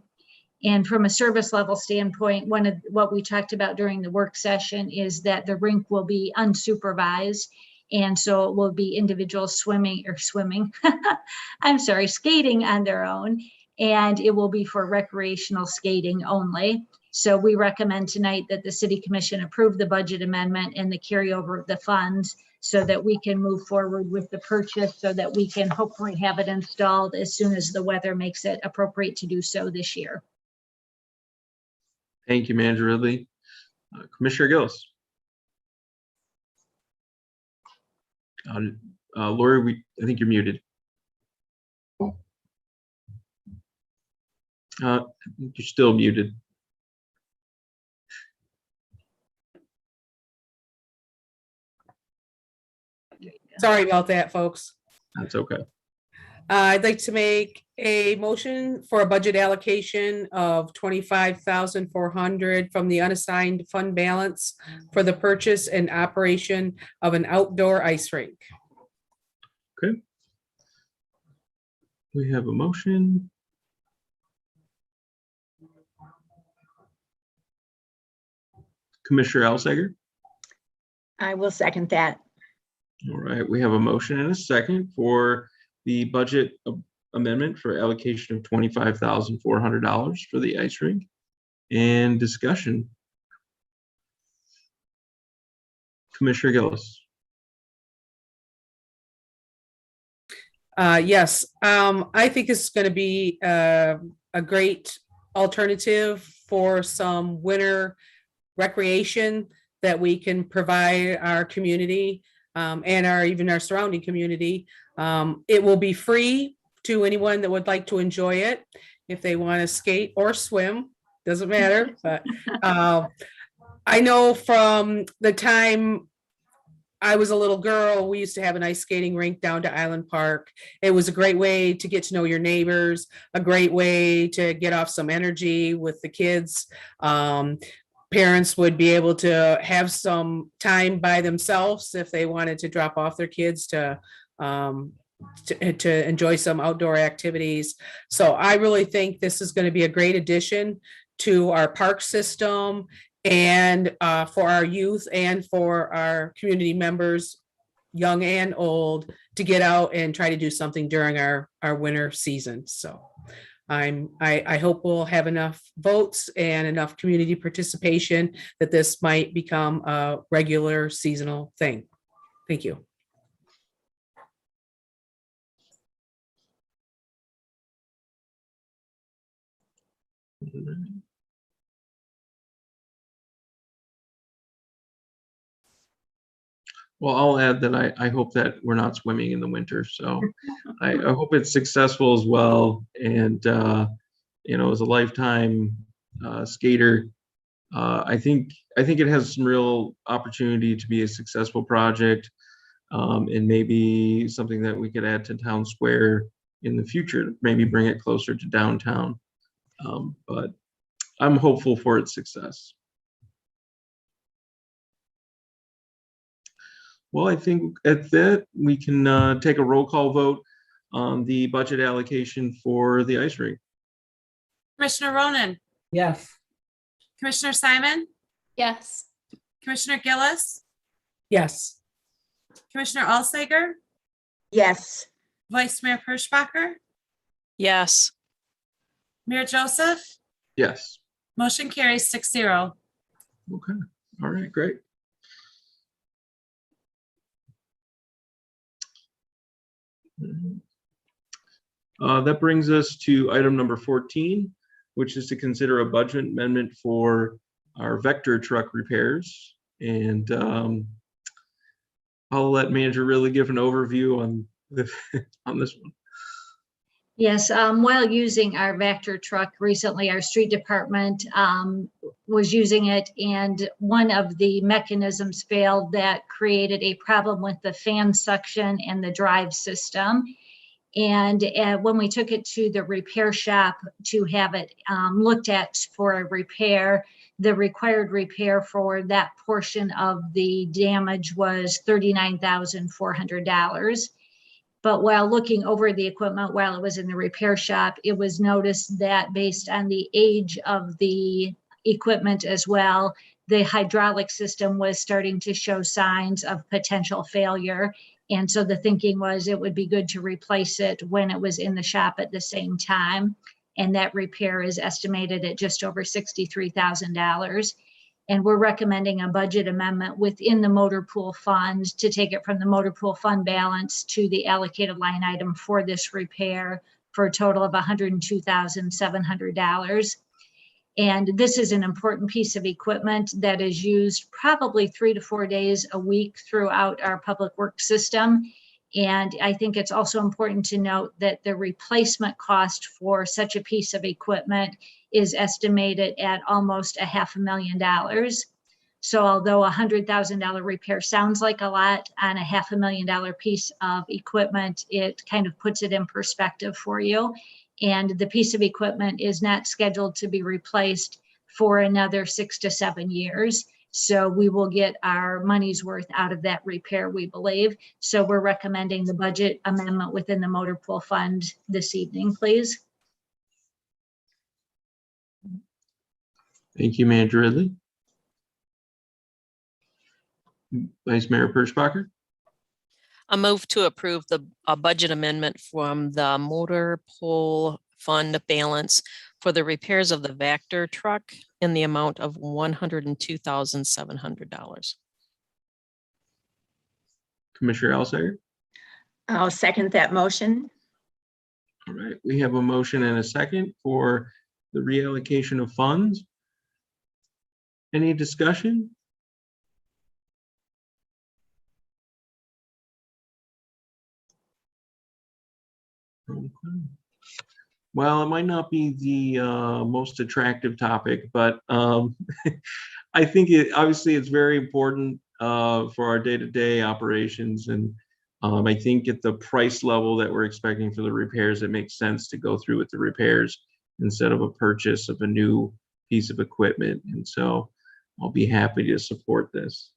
And from a service level standpoint, one of what we talked about during the work session is that the rink will be unsupervised. And so it will be individuals skating on their own, and it will be for recreational skating only. So we recommend tonight that the City Commission approve the budget amendment and the carryover of the funds so that we can move forward with the purchase so that we can hopefully have it installed as soon as the weather makes it appropriate to do so this year. Thank you, Manager Ridley. Commissioner Gillis. Lori, I think you're muted. You're still muted. Sorry about that, folks. That's okay. I'd like to make a motion for a budget allocation of $25,400 from the unassigned fund balance for the purchase and operation of an outdoor ice rink. Okay. We have a motion. Commissioner Alsager. I will second that. All right, we have a motion and a second for the budget amendment for allocation of $25,400 for the ice rink and discussion. Commissioner Gillis. Yes, I think it's going to be a great alternative for some winter recreation that we can provide our community and even our surrounding community. It will be free to anyone that would like to enjoy it. If they want to skate or swim, doesn't matter. But I know from the time I was a little girl, we used to have an ice skating rink down to Island Park. It was a great way to get to know your neighbors, a great way to get off some energy with the kids. Parents would be able to have some time by themselves if they wanted to drop off their kids to enjoy some outdoor activities. So I really think this is going to be a great addition to our park system and for our youth and for our community members, young and old, to get out and try to do something during our winter season. So I hope we'll have enough votes and enough community participation that this might become a regular seasonal thing. Thank you. Well, I'll add that I hope that we're not swimming in the winter. So I hope it's successful as well. And, as a lifetime skater, I think it has some real opportunity to be a successful project and maybe something that we could add to Town Square in the future, maybe bring it closer to downtown. But I'm hopeful for its success. Well, I think at that we can take a roll call vote on the budget allocation for the ice rink. Commissioner Ronan, Yes. Commissioner Simon, Yes. Commissioner Gillis, Yes. Commissioner Alsager, Yes. Vice Mayor Perschbacher, Yes. Mayor Joseph. Yes. Motion carries 6-0. Okay. All right, great. That brings us to item number 14, which is to consider a budget amendment for our vector truck repairs. And I'll let Manager really give an overview on on this one. Yes, while using our Vector truck recently, our street department was using it, and one of the mechanisms failed that created a problem with the fan suction and the drive system. And when we took it to the repair shop to have it looked at for a repair, the required repair for that portion of the damage was $39,400. But while looking over the equipment while it was in the repair shop, it was noticed that based on the age of the equipment as well, the hydraulic system was starting to show signs of potential failure. And so the thinking was it would be good to replace it when it was in the shop at the same time. And that repair is estimated at just over $63,000. And we're recommending a budget amendment within the motor pool funds to take it from the motor pool fund balance to the allocated line item for this repair for a total of $102,700. And this is an important piece of equipment that is used probably 3 to 4 days a week throughout our public works system. And I think it's also important to note that the replacement cost for such a piece of equipment is estimated at almost $500,000. So although a $100,000 repair sounds like a lot on a $500,000 piece of equipment, it kind of puts it in perspective for you. And the piece of equipment is not scheduled to be replaced for another 6 to 7 years. So we will get our money's worth out of that repair, we believe. So we're recommending the budget amendment within the motor pool fund this evening, please. Thank you, Manager Ridley. Vice Mayor Perschbacher. A move to approve the budget amendment from the motor pool fund balance for the repairs of the Vector truck in the amount of $102,700. Commissioner Alsager. I'll second that motion. All right, we have a motion and a second for the reallocation of funds. Any discussion? Okay. Well, it might not be the most attractive topic, but I think obviously it's very important for our day-to-day operations, and I think at the price level that we're expecting for the repairs, it makes sense to go through with the repairs instead of a purchase of a new piece of equipment. And so I'll be happy to support this.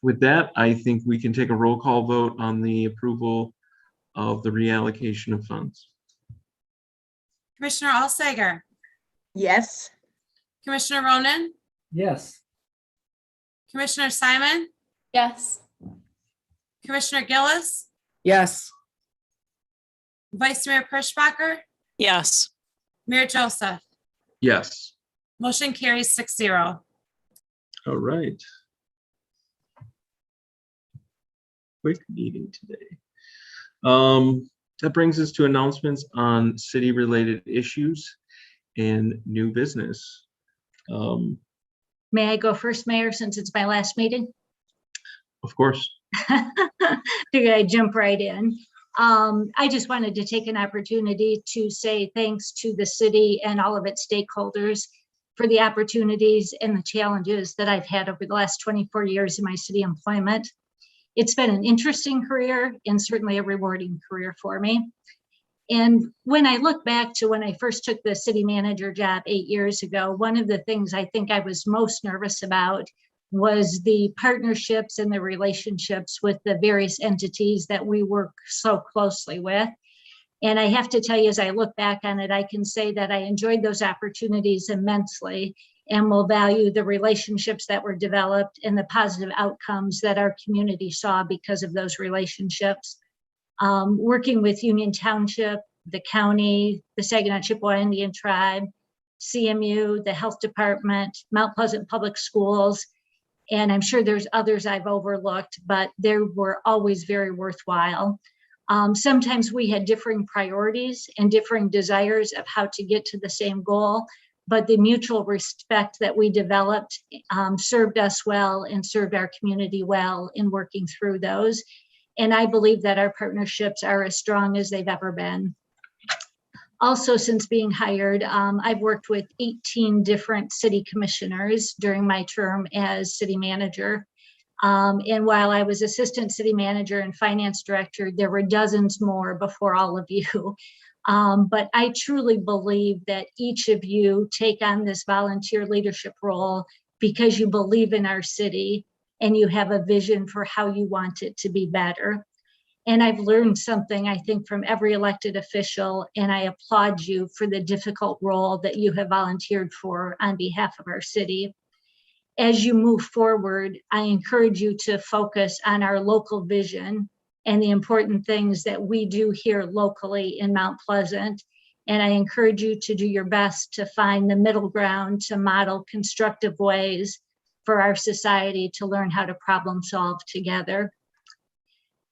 With that, I think we can take a roll call vote on the approval of the reallocation of funds. Commissioner Alsager, Yes. Commissioner Ronan, Yes. Commissioner Simon, Yes. Commissioner Gillis, Yes. Vice Mayor Perschbacher, Yes. Mayor Joseph. Yes. Motion carries 6-0. All right. Quick meeting today. That brings us to announcements on city-related issues and new business. May I go first, Mayor, since it's my last meeting? Of course. Figured I'd jump right in. I just wanted to take an opportunity to say thanks to the city and all of its stakeholders for the opportunities and the challenges that I've had over the last 24 years in my city employment. It's been an interesting career and certainly a rewarding career for me. And when I look back to when I first took the city manager job 8 years ago, one of the things I think I was most nervous about was the partnerships and the relationships with the various entities that we work so closely with. And I have to tell you, as I look back on it, I can say that I enjoyed those opportunities immensely and will value the relationships that were developed and the positive outcomes that our community saw because of those relationships. Working with Union Township, the county, the Saginaw Chippewa Indian Tribe, CMU, the Health Department, Mount Pleasant Public Schools, and I'm sure there's others I've overlooked, but they were always very worthwhile. Sometimes we had differing priorities and differing desires of how to get to the same goal, but the mutual respect that we developed served us well and served our community well in working through those. And I believe that our partnerships are as strong as they've ever been. Also, since being hired, I've worked with 18 different city commissioners during my term as city manager. And while I was assistant city manager and finance director, there were dozens more before all of you. But I truly believe that each of you take on this volunteer leadership role because you believe in our city and you have a vision for how you want it to be better. And I've learned something, I think, from every elected official, and I applaud you for the difficult role that you have volunteered for on behalf of our city. As you move forward, I encourage you to focus on our local vision and the important things that we do here locally in Mount Pleasant. And I encourage you to do your best to find the middle ground to model constructive ways for our society to learn how to problem solve together.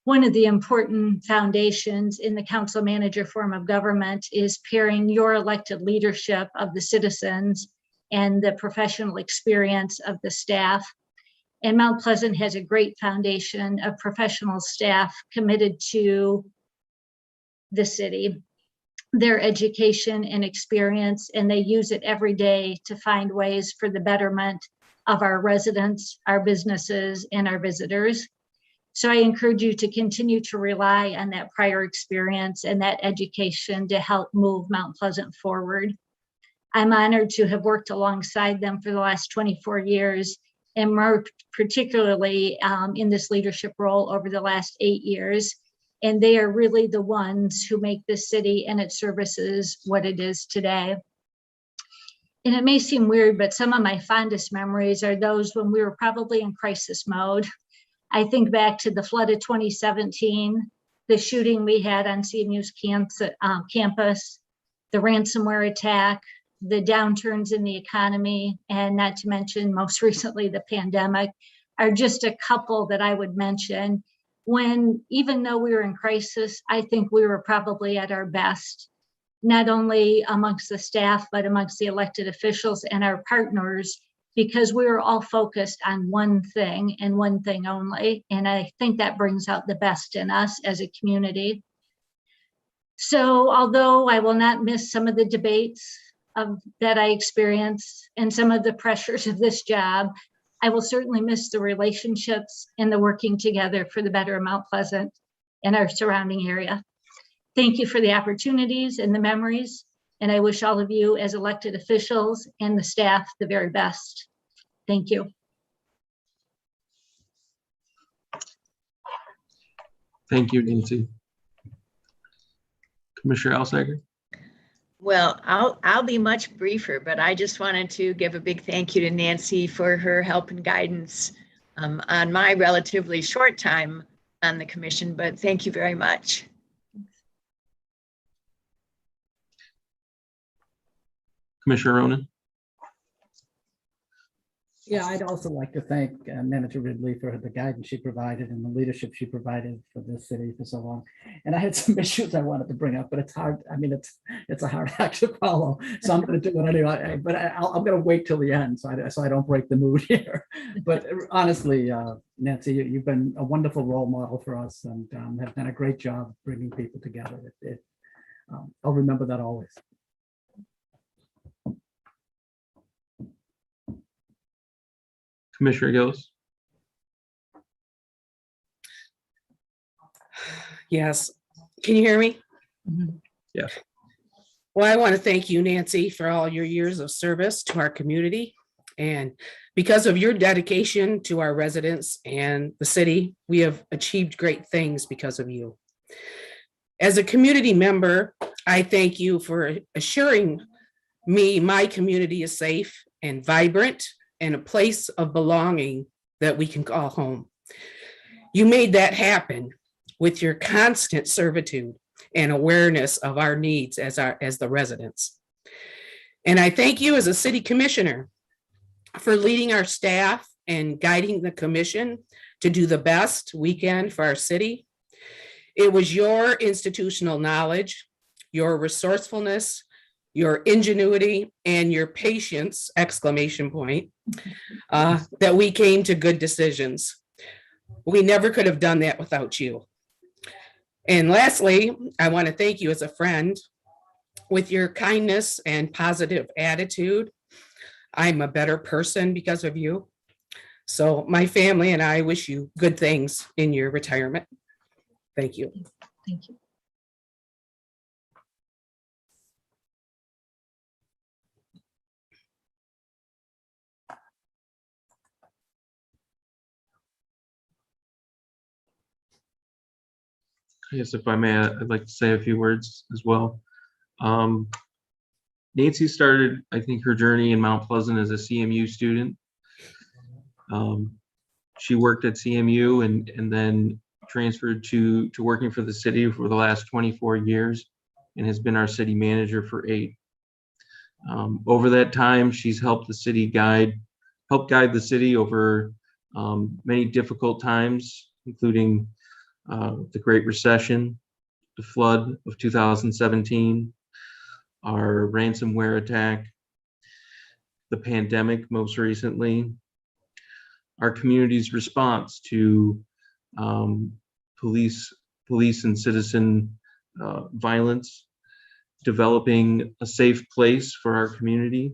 One of the important foundations in the council manager form of government is pairing your elected leadership of the citizens and the professional experience of the staff. And Mount Pleasant has a great foundation of professional staff committed to the city, their education and experience, and they use it every day to find ways for the betterment of our residents, our businesses, and our visitors. So I encourage you to continue to rely on that prior experience and that education to help move Mount Pleasant forward. I'm honored to have worked alongside them for the last 24 years and more particularly in this leadership role over the last 8 years. And they are really the ones who make this city and its services what it is today. And it may seem weird, but some of my fondest memories are those when we were probably in crisis mode. I think back to the flood of 2017, the shooting we had on CMU's campus, the ransomware attack, the downturns in the economy, and not to mention most recently the pandemic, are just a couple that I would mention when, even though we were in crisis, I think we were probably at our best, not only amongst the staff, but amongst the elected officials and our partners, because we were all focused on one thing and one thing only. And I think that brings out the best in us as a community. So although I will not miss some of the debates that I experienced and some of the pressures of this job, I will certainly miss the relationships and the working together for the better of Mount Pleasant and our surrounding area. Thank you for the opportunities and the memories. And I wish all of you as elected officials and the staff the very best. Thank you. Thank you, Nancy. Commissioner Alsager. Well, I'll be much briefer, but I just wanted to give a big thank you to Nancy for her help and guidance on my relatively short time on the commission, but thank you very much. Commissioner Ronan. Yeah, I'd also like to thank Manager Ridley for the guidance she provided and the leadership she provided for this city for so long. And I had some issues I wanted to bring up, but it's hard. I mean, it's a hard act to follow. So I'm going to do it anyway. But I'm going to wait till the end so I don't break the mood here. But honestly, Nancy, you've been a wonderful role model for us and have done a great job bringing people together. I'll remember that always. Commissioner Gillis. Yes. Can you hear me? Yeah. Well, I want to thank you, Nancy, for all your years of service to our community. And because of your dedication to our residents and the city, we have achieved great things because of you. As a community member, I thank you for assuring me my community is safe and vibrant and a place of belonging that we can call home. You made that happen with your constant servitude and awareness of our needs as the residents. And I thank you as a city commissioner for leading our staff and guiding the commission to do the best we can for our city. It was your institutional knowledge, your resourcefulness, your ingenuity, and your patience, exclamation point, that we came to good decisions. We never could have done that without you. And lastly, I want to thank you as a friend. With your kindness and positive attitude, I'm a better person because of you. So my family and I wish you good things in your retirement. Thank you. Thank you. Yes, if I may, I'd like to say a few words as well. Nancy started, I think, her journey in Mount Pleasant as a CMU student. She worked at CMU and then transferred to working for the city for the last 24 years and has been our city manager for 8. Over that time, she's helped guide the city over many difficult times, including the Great Recession, the flood of 2017, our ransomware attack, the pandemic most recently, our community's response to police and citizen violence, developing a safe place for our community,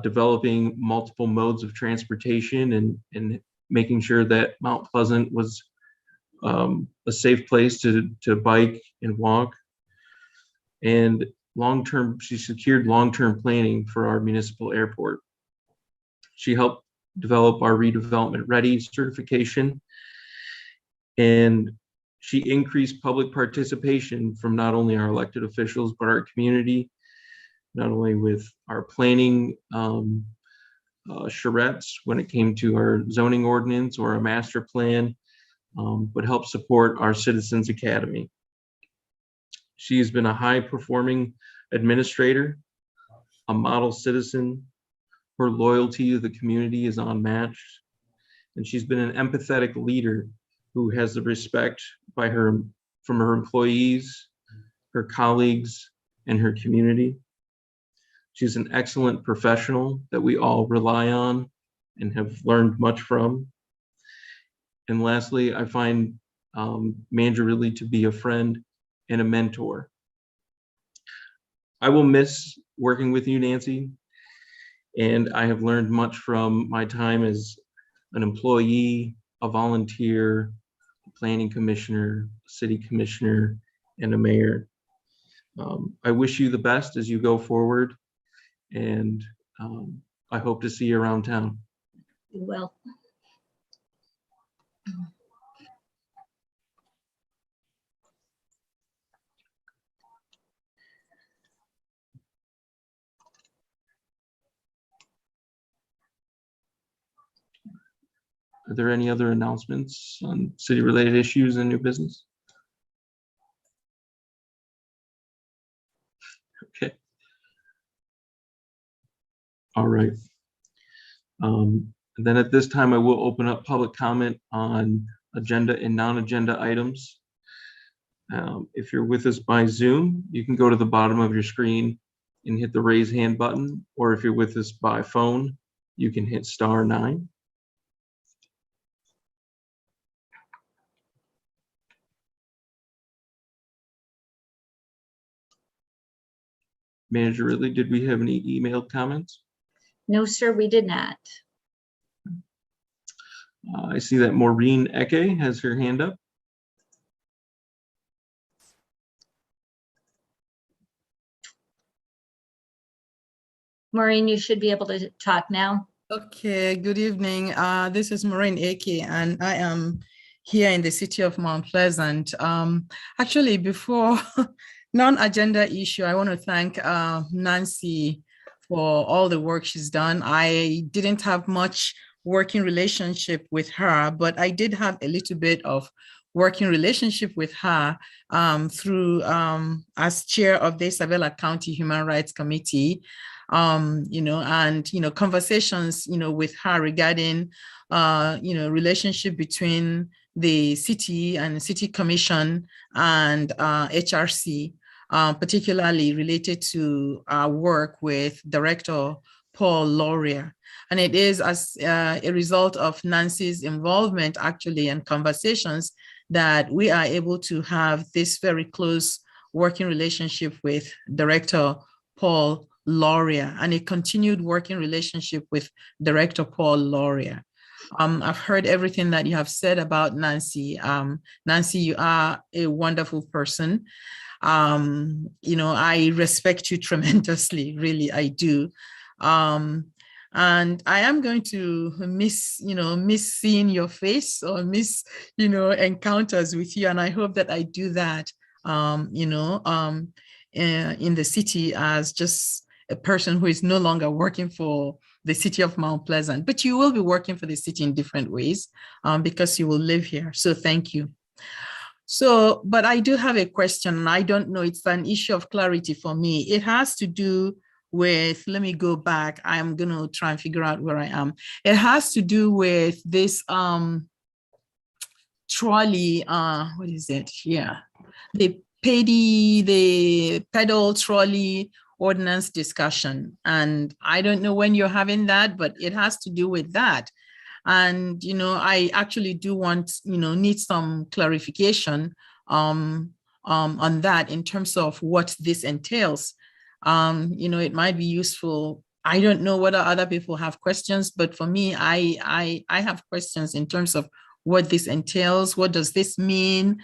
developing multiple modes of transportation and making sure that Mount Pleasant was a safe place to bike and walk. And she secured long-term planning for our municipal airport. She helped develop our redevelopment ready certification, and she increased public participation from not only our elected officials, but our community, not only with our planning charrettes when it came to our zoning ordinance or a master plan, but helped support our Citizens Academy. She's been a high-performing administrator, a model citizen. Her loyalty to the community is unmatched, and she's been an empathetic leader who has the respect from her employees, her colleagues, and her community. She's an excellent professional that we all rely on and have learned much from. And lastly, I find Manager Ridley to be a friend and a mentor. I will miss working with you, Nancy, and I have learned much from my time as an employee, a volunteer, a planning commissioner, city commissioner, and a mayor. I wish you the best as you go forward, and I hope to see you around town. You will. Are there any other announcements on city-related issues and new business? Okay. All right. And then at this time, I will open up public comment on agenda and non-agenda items. If you're with us by Zoom, you can go to the bottom of your screen and hit the raise hand button, or if you're with us by phone, you can hit *9. Manager Ridley, did we have any emailed comments? No, sir, we did not. I see that Maureen Eke has her hand up. Maureen, you should be able to talk now. Okay, good evening. This is Maureen Eke, and I am here in the city of Mount Pleasant. Actually, before non-agenda issue, I want to thank Nancy for all the work she's done. I didn't have much working relationship with her, but I did have a little bit of working relationship with her through as chair of the Isabella County Human Rights Committee, and conversations, with her regarding relationship between the city and city commission and HRC, particularly related to our work with Director Paul Laurier. And it is as a result of Nancy's involvement actually and conversations that we are able to have this very close working relationship with Director Paul Laurier and a continued working relationship with Director Paul Laurier. I've heard everything that you have said about Nancy. Nancy, you are a wonderful person. I respect you tremendously, really, I do. And I am going to miss seeing your face or miss, encounters with you. And I hope that I do that, in the city as just a person who is no longer working for the city of Mount Pleasant, but you will be working for the city in different ways because you will live here. So thank you. So, but I do have a question, and I don't know, it's an issue of clarity for me. It has to do with, let me go back. I'm going to try and figure out where I am. It has to do with this trolley, what is it? Yeah, the pedal trolley ordinance discussion. And I don't know when you're having that, but it has to do with that. And, I actually do want, need some clarification on that in terms of what this entails. It might be useful. I don't know whether other people have questions, but for me, I have questions in terms of what this entails. What does this mean?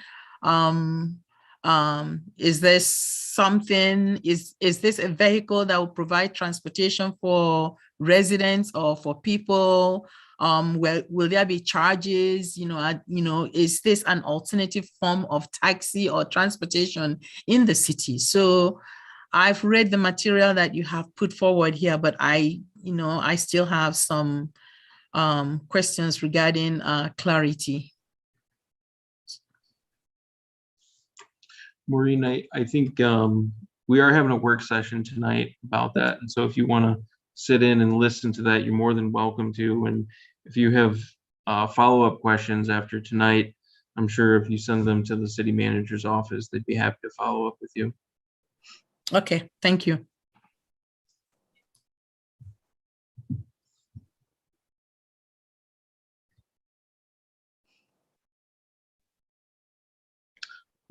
Is this something, is this a vehicle that will provide transportation for residents or for people? Will there be charges? Is this an alternative form of taxi or transportation in the city? So I've read the material that you have put forward here, but I still have some questions regarding clarity. Maureen, I think we are having a work session tonight about that. And so if you want to sit in and listen to that, you're more than welcome to. And if you have follow-up questions after tonight, I'm sure if you send them to the city manager's office, they'd be happy to follow up with you. Okay, thank you.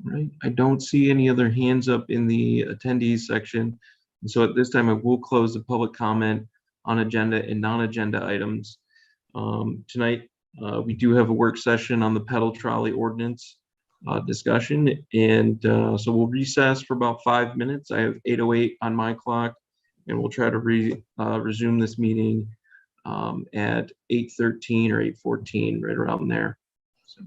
Right, I don't see any other hands up in the attendees section. And so at this time, I will close the public comment on agenda and non-agenda items. Tonight, we do have a work session on the pedal trolley ordinance discussion. And so we'll recess for about 5 minutes. I have 8:08 on my clock, and we'll try to resume this meeting at 8:13 or 8:14, right around there. So.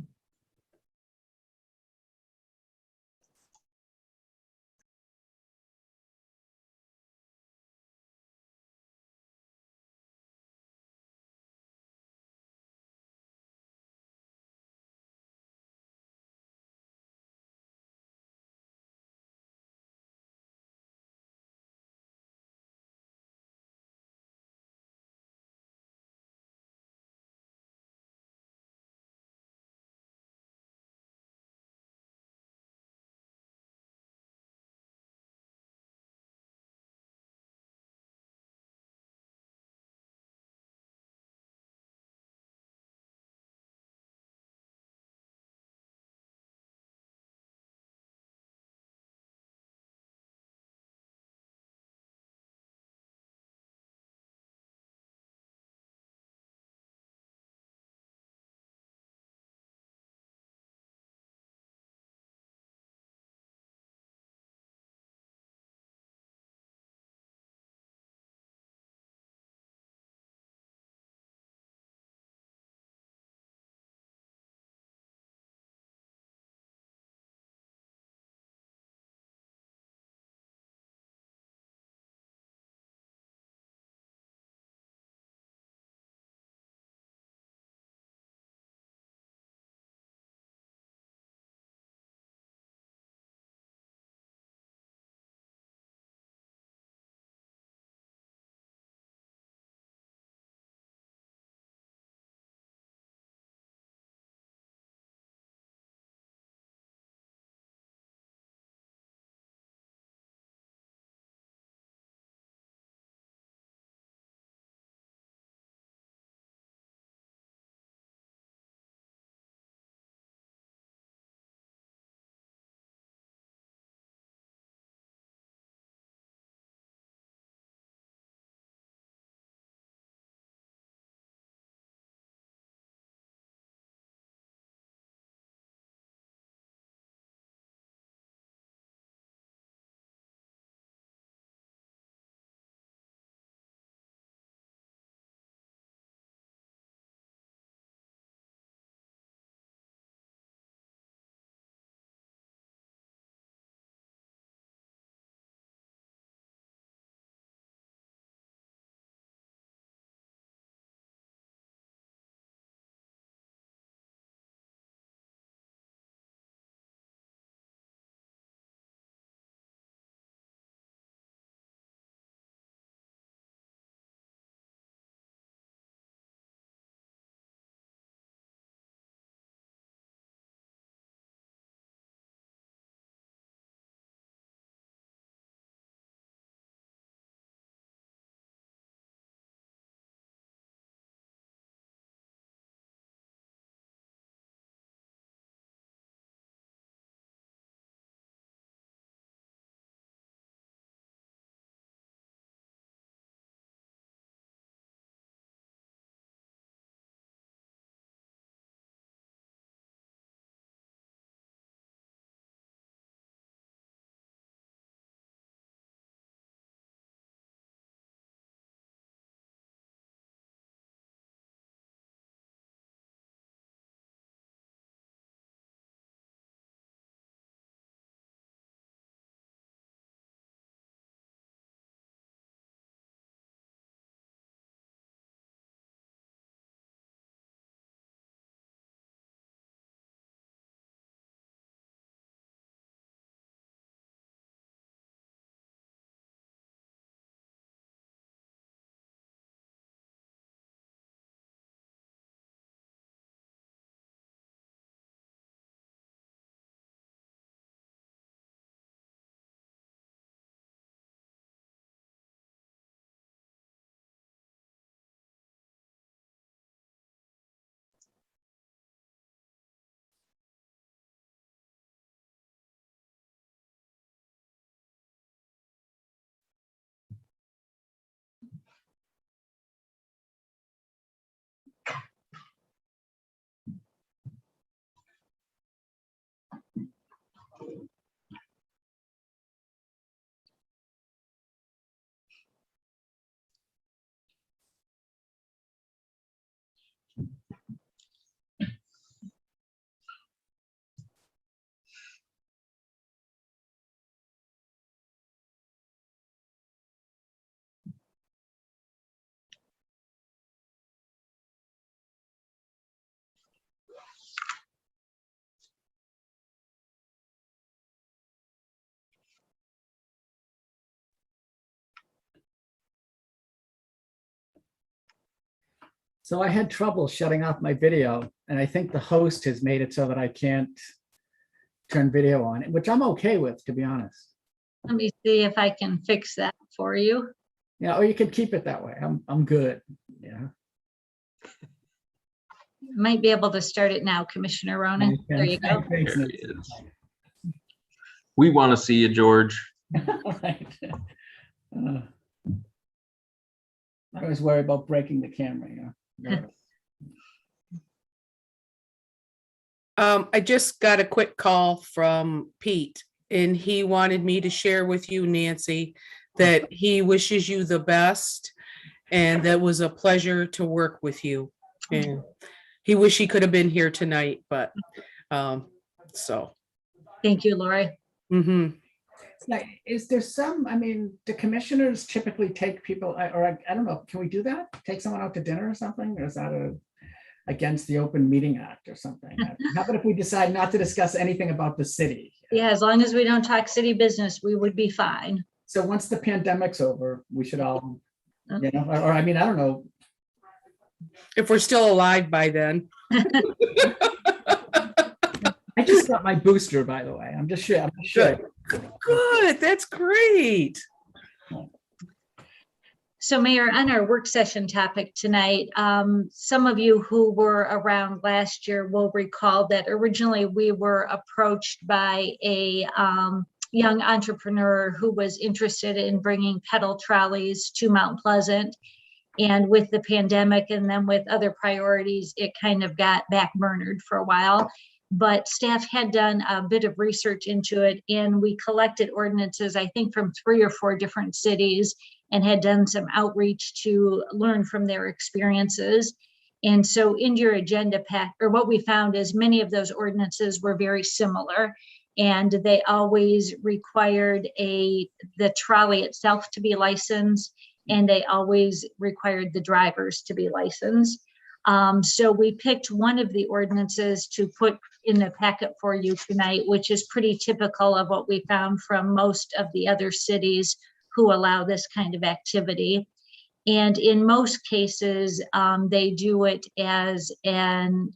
So I had trouble shutting off my video, and I think the host has made it so that I can't turn video on, which I'm okay with, to be honest. Let me see if I can fix that for you. Yeah, or you could keep it that way. I'm good. Yeah. Might be able to start it now, Commissioner Ronan. There you go. Thanks, There it is. We want to see you, George. All right. I always worry about breaking the camera, yeah. I just got a quick call from Pete, and he wanted me to share with you, Nancy, that he wishes you the best, and that was a pleasure to work with you. And he wished he could have been here tonight, but so. Thank you, Lori. Now, is there some, I mean, do commissioners typically take people, or I don't know, can we do that? Take someone out to dinner or something? Or is that against the Open Meeting Act or something? How about if we decide not to discuss anything about the city? Yeah, as long as we don't talk city business, we would be fine. So once the pandemic's over, we should all, you know, or I mean, I don't know. If we're still alive by then. I just got my booster, by the way. I'm just sure. Good, that's great. So Mayor, on our work session topic tonight, some of you who were around last year will recall that originally we were approached by a young entrepreneur who was interested in bringing pedal trolleys to Mount Pleasant. And with the pandemic and then with other priorities, it kind of got backburnered for a while. But staff had done a bit of research into it, and we collected ordinances, I think, from 3 or 4 different cities, and had done some outreach to learn from their experiences. And so in your agenda pack, or what we found is many of those ordinances were very similar, and they always required the trolley itself to be licensed, and they always required the drivers to be licensed. So we picked one of the ordinances to put in the packet for you tonight, which is pretty typical of what we found from most of the other cities who allow this kind of activity. And in most cases, they do it as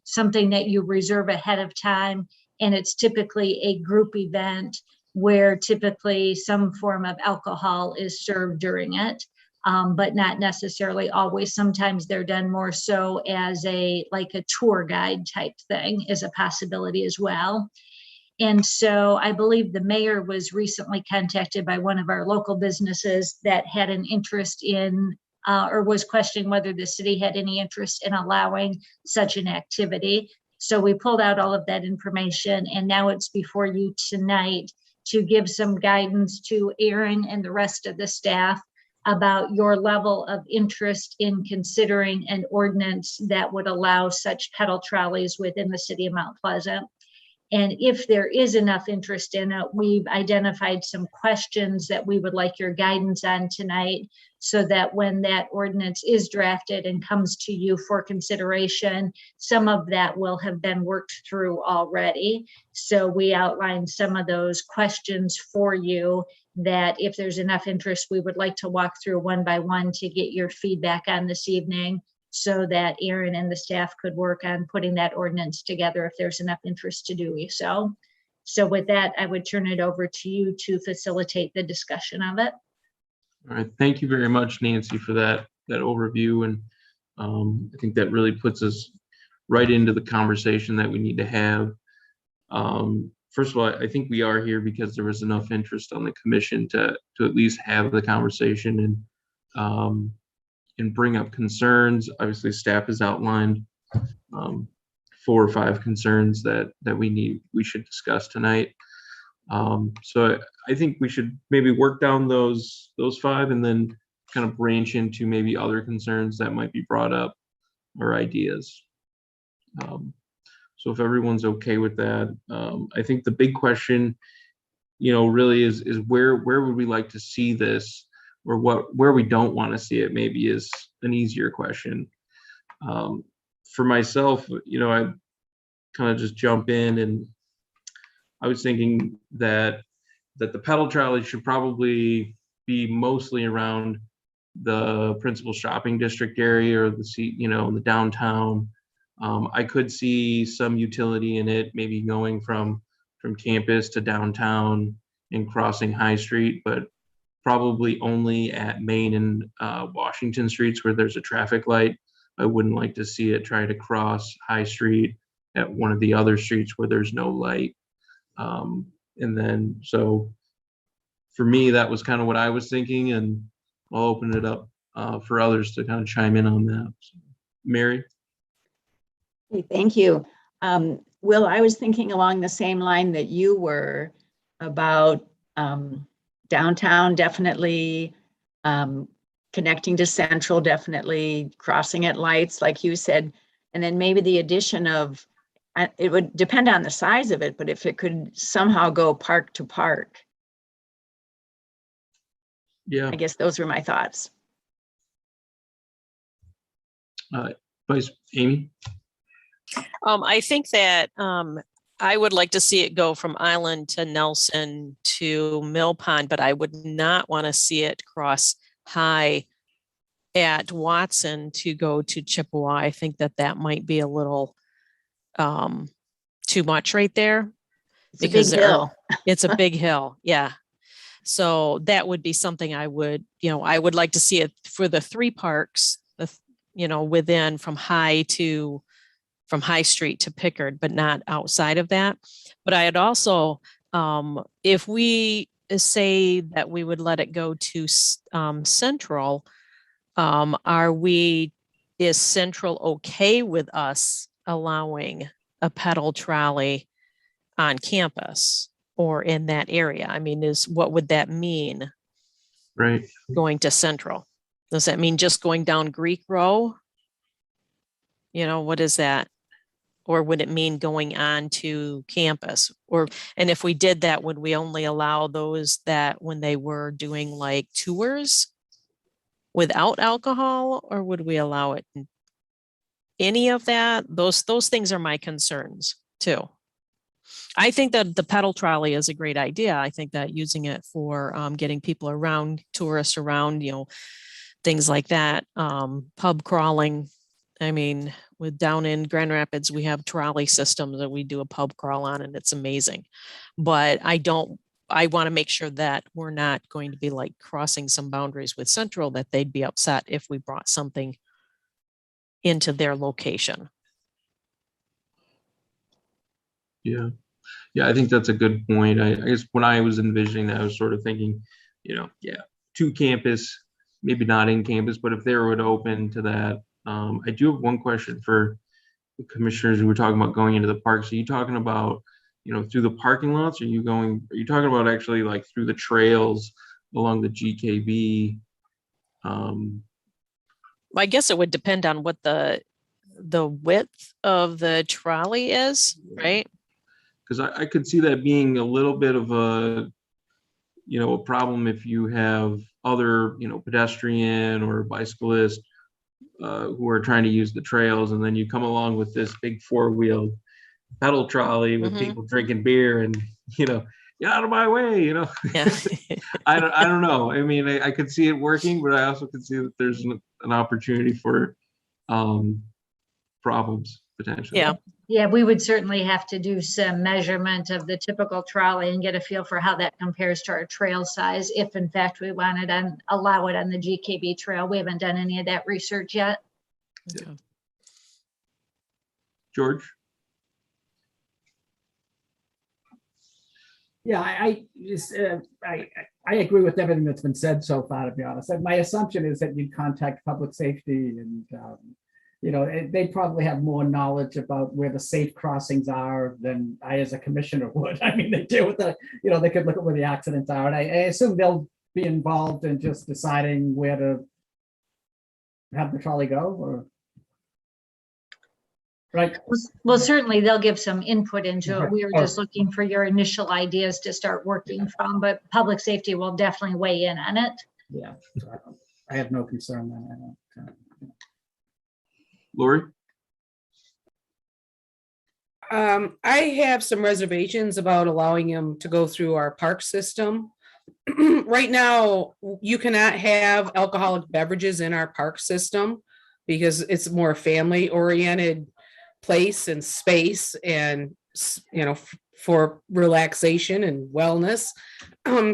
something that you reserve ahead of time. And it's typically a group event where typically some form of alcohol is served during it. But not necessarily always. Sometimes they're done more so as like a tour guide type thing is a possibility as well. And so I believe the mayor was recently contacted by one of our local businesses that had an interest in, or was questioning whether the city had any interest in allowing such an activity. So we pulled out all of that information, and now it's before you tonight to give some guidance to Aaron and the rest of the staff about your level of interest in considering an ordinance that would allow such pedal trolleys within the city of Mount Pleasant. And if there is enough interest in it, we've identified some questions that we would like your guidance on tonight, so that when that ordinance is drafted and comes to you for consideration, some of that will have been worked through already. So we outlined some of those questions for you that if there's enough interest, we would like to walk through one by one to get your feedback on this evening, so that Aaron and the staff could work on putting that ordinance together if there's enough interest to do so. So with that, I would turn it over to you to facilitate the discussion of it. All right, thank you very much, Nancy, for that overview. And I think that really puts us right into the conversation that we need to have. First of all, I think we are here because there was enough interest on the commission to at least have the conversation and bring up concerns. Obviously, staff has outlined 4 or 5 concerns that we should discuss tonight. So I think we should maybe work down those 5 and then kind of branch into maybe other concerns that might be brought up or ideas. So if everyone's okay with that, I think the big question, really is where would we like to see this, or where we don't want to see it maybe is an easier question. For myself, I kind of just jump in, and I was thinking that the pedal trolley should probably be mostly around the principal shopping district area, or the downtown. I could see some utility in it, maybe going from campus to downtown and crossing High Street, but probably only at Main and Washington streets where there's a traffic light. I wouldn't like to see it try to cross High Street at one of the other streets where there's no light. And then, so for me, that was kind of what I was thinking, and I'll open it up for others to kind of chime in on that. So, Mary? Okay, thank you. Will, I was thinking along the same line that you were about downtown, definitely, connecting to Central, definitely, crossing at lights, like you said, and then maybe the addition of, it would depend on the size of it, but if it could somehow go park to park. Yeah. I guess those were my thoughts. Vice Amy? I think that I would like to see it go from Island to Nelson to Mill Pond, but I would not want to see it cross High at Watson to go to Chippewa. I think that might be a little too much right there. It's a big hill. It's a big hill. Yeah. So that would be something I would like to see it for the three parks, within from High Street to Pickard, but not outside of that. But I'd also, if we say that we would let it go to Central, is Central okay with us allowing a pedal trolley on campus or in that area? I mean, what would that mean? Right. Going to Central? Does that mean just going down Greek Row? What is that? Or would it mean going on to campus? And if we did that, would we only allow those that when they were doing like tours without alcohol, or would we allow it in any of that? Those things are my concerns too. I think that the pedal trolley is a great idea. I think that using it for getting people around, tourists around, things like that, pub crawling. I mean, down in Grand Rapids, we have trolley systems that we do a pub crawl on, and it's amazing. But I want to make sure that we're not going to be like crossing some boundaries with Central, that they'd be upset if we brought something into their location. Yeah. Yeah, I think that's a good point. I guess when I was envisioning that, I was sort of thinking, to campus, maybe not in campus, but if they would open to that. I do have one question for the commissioners who were talking about going into the parks. Are you talking about, through the parking lots? Are you talking about actually like through the trails along the GKB? I guess it would depend on what the width of the trolley is, right? Because I could see that being a little bit of a problem if you have other, pedestrian or bicyclist who are trying to use the trails, and then you come along with this big four-wheel pedal trolley with people drinking beer, and get out of my way, Yeah. I don't know. I mean, I could see it working, but I also could see that there's an opportunity for problems potentially. Yeah. Yeah, we would certainly have to do some measurement of the typical trolley and get a feel for how that compares to our trail size, if in fact we wanted to allow it on the GKB trail. We haven't done any of that research yet. Okay. George? Yeah, I agree with everything that's been said so far, to be honest. My assumption is that you'd contact public safety, and they probably have more knowledge about where the safe crossings are than I as a commissioner would. I mean, they deal with they could look at where the accidents are, and I assume they'll be involved in just deciding where to have the trolley go, or? Right. Well, certainly they'll give some input into it. Right. We were just looking for your initial ideas to start working from, but public safety will definitely weigh in on it. Yeah. So I have no concern then. I don't. Lori? I have some reservations about allowing him to go through our park system. Right now, you cannot have alcoholic beverages in our park system because it's more family oriented place and space and, you know, for relaxation and wellness.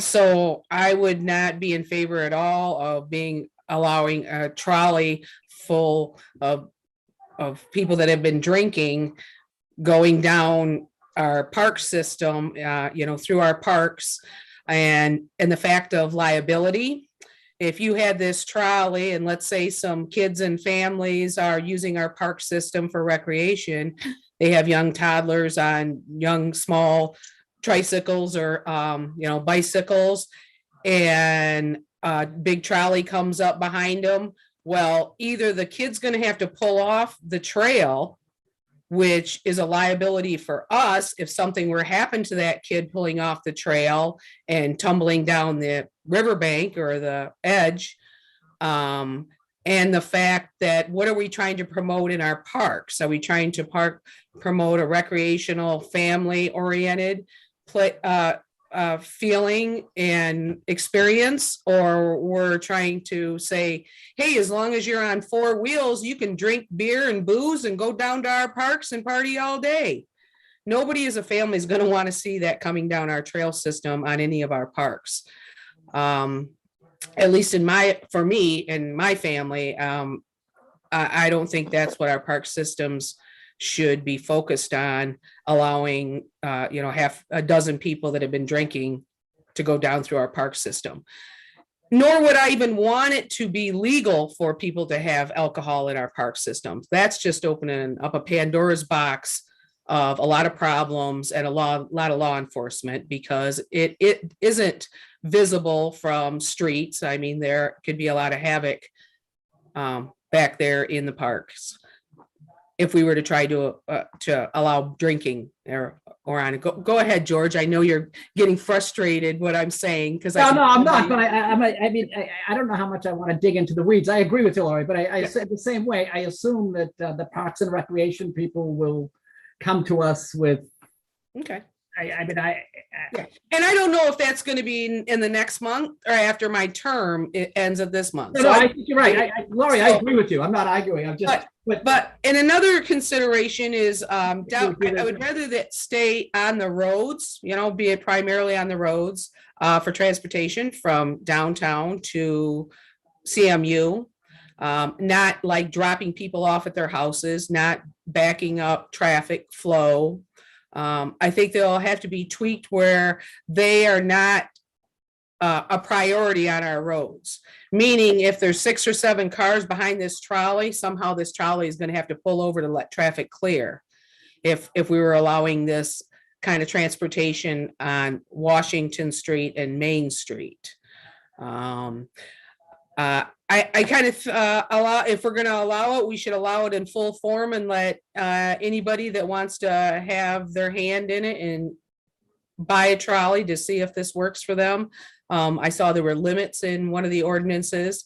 So I would not be in favor at all of allowing a trolley full of people that have been drinking going down our park system, through our parks, and the fact of liability. If you had this trolley and let's say some kids and families are using our park system for recreation, they have young toddlers on young small tricycles or bicycles, and a big trolley comes up behind them. Well, either the kid's going to have to pull off the trail, which is a liability for us if something were to happen to that kid pulling off the trail and tumbling down the riverbank or the edge. And the fact that what are we trying to promote in our parks? Are we trying to promote a recreational, family-oriented feeling and experience, or we're trying to say, hey, as long as you're on four wheels, you can drink beer and booze and go down to our parks and party all day. Nobody as a family is going to want to see that coming down our trail system on any of our parks. At least for me and my family, I don't think that's what our park systems should be focused on, allowing half a dozen people that have been drinking to go down through our park system. Nor would I even want it to be legal for people to have alcohol in our park systems. That's just opening up a Pandora's box of a lot of problems and a lot of law enforcement, because it isn't visible from streets. I mean, there could be a lot of havoc back there in the parks if we were to try to allow drinking or on it. Go ahead, George. I know you're getting frustrated what I'm saying because I'm not. But I don't know how much I want to dig into the weeds. I agree with you, Laurie. But I said the same way. I assume that the Parks and Recreation people will come to us with. Okay. And I don't know if that's going to be in the next month or after my term it ends of this month. No, I think you're right. Laurie, I agree with you. I'm not arguing. I'm just. But and another consideration is I would rather that stay on the roads, be it primarily on the roads for transportation from downtown to CMU, not like dropping people off at their houses, not backing up traffic flow. I think they'll have to be tweaked where they are not a priority on our roads. Meaning if there's 6 or 7 cars behind this trolley, somehow this trolley is going to have to pull over to let traffic clear. If we were allowing this kind of transportation on Washington Street and Main Street. I kind of if we're going to allow it, we should allow it in full form and let anybody that wants to have their hand in it and buy a trolley to see if this works for them. I saw there were limits in one of the ordinances.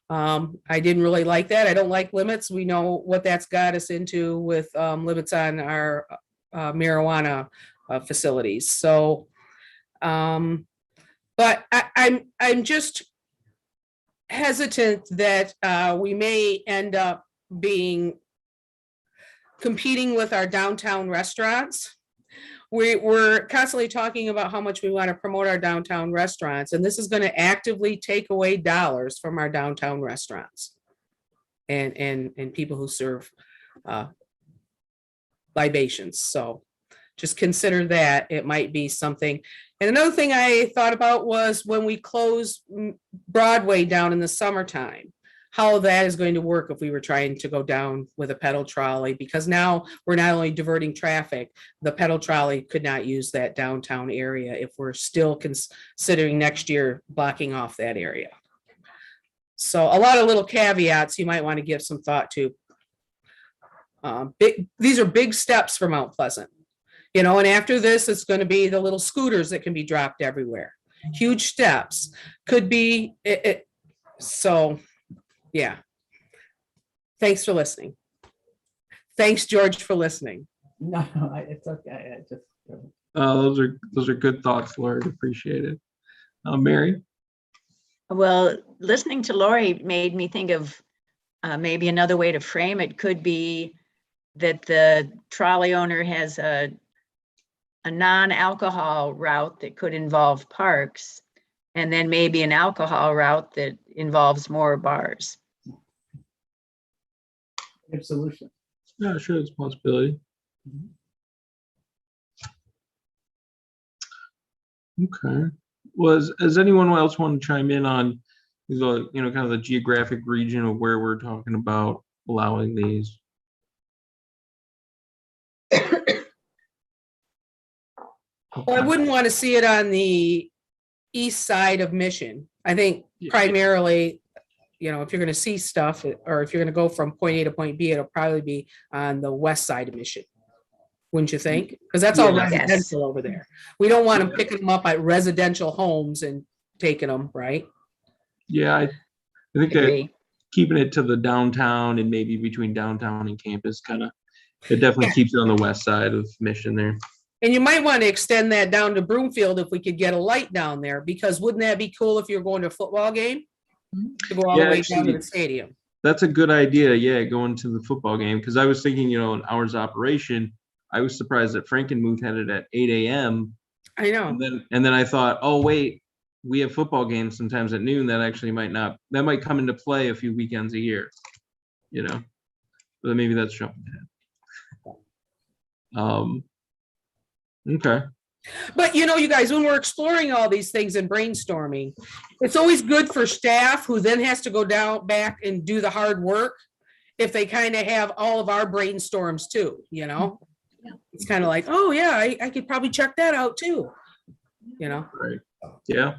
I didn't really like that. I don't like limits. We know what that's got us into with limits on our marijuana facilities. So, but I'm just hesitant that we may end up competing with our downtown restaurants. We're constantly talking about how much we want to promote our downtown restaurants, and this is going to actively take away dollars from our downtown restaurants and people who serve libations. So just consider that it might be something. And another thing I thought about was when we close Broadway down in the summertime, how that is going to work if we were trying to go down with a pedal trolley, because now we're not only diverting traffic, the pedal trolley could not use that downtown area if we're still considering next year blocking off that area. So a lot of little caveats you might want to give some thought to. These are big steps for Mount Pleasant. You know, and after this, it's going to be the little scooters that can be dropped everywhere. Huge steps. Could be it. So, yeah. Thanks for listening. Thanks, George, for listening. No, it's okay. I just. Those are good thoughts, Lori. Appreciate it. Mary? Well, listening to Lori made me think of maybe another way to frame it could be that the trolley owner has a non-alcohol route that could involve parks, and then maybe an alcohol route that involves more bars. Good solution. Yeah, sure, it's a possibility. Okay. Well, does anyone else want to chime in on the, you know, kind of the geographic region of where we're talking about allowing these? Well, I wouldn't want to see it on the east side of Mission. I think primarily, you know, if you're going to see stuff, or if you're going to go from point A to point B, it'll probably be on the west side of Mission. Wouldn't you think? Because that's all residential over there. We don't want them picking them up at residential homes and taking them, right? Yeah, I think that keeping it to the downtown and maybe between downtown and campus it definitely keeps it on the west side of Mission there. And you might want to extend that down to Broomfield if we could get a light down there, because wouldn't that be cool if you're going to a football game? To go all the way down to the stadium. That's a good idea. Yeah, going to the football game. Because I was thinking, you know, an hours of operation, I was surprised that Frankenmuth had it at 8 a.m. I know. And then I thought, oh, wait, we have football games sometimes at noon. That actually might come into play a few weekends a year, you know, but maybe that's jumping ahead. Okay. But you know, you guys, when we're exploring all these things and brainstorming, it's always good for staff who then has to go down back and do the hard work if they kind of have all of our brainstorms too, you know? Yeah. It's kind of like, oh yeah, I could probably check that out too, you know? Right. Yeah.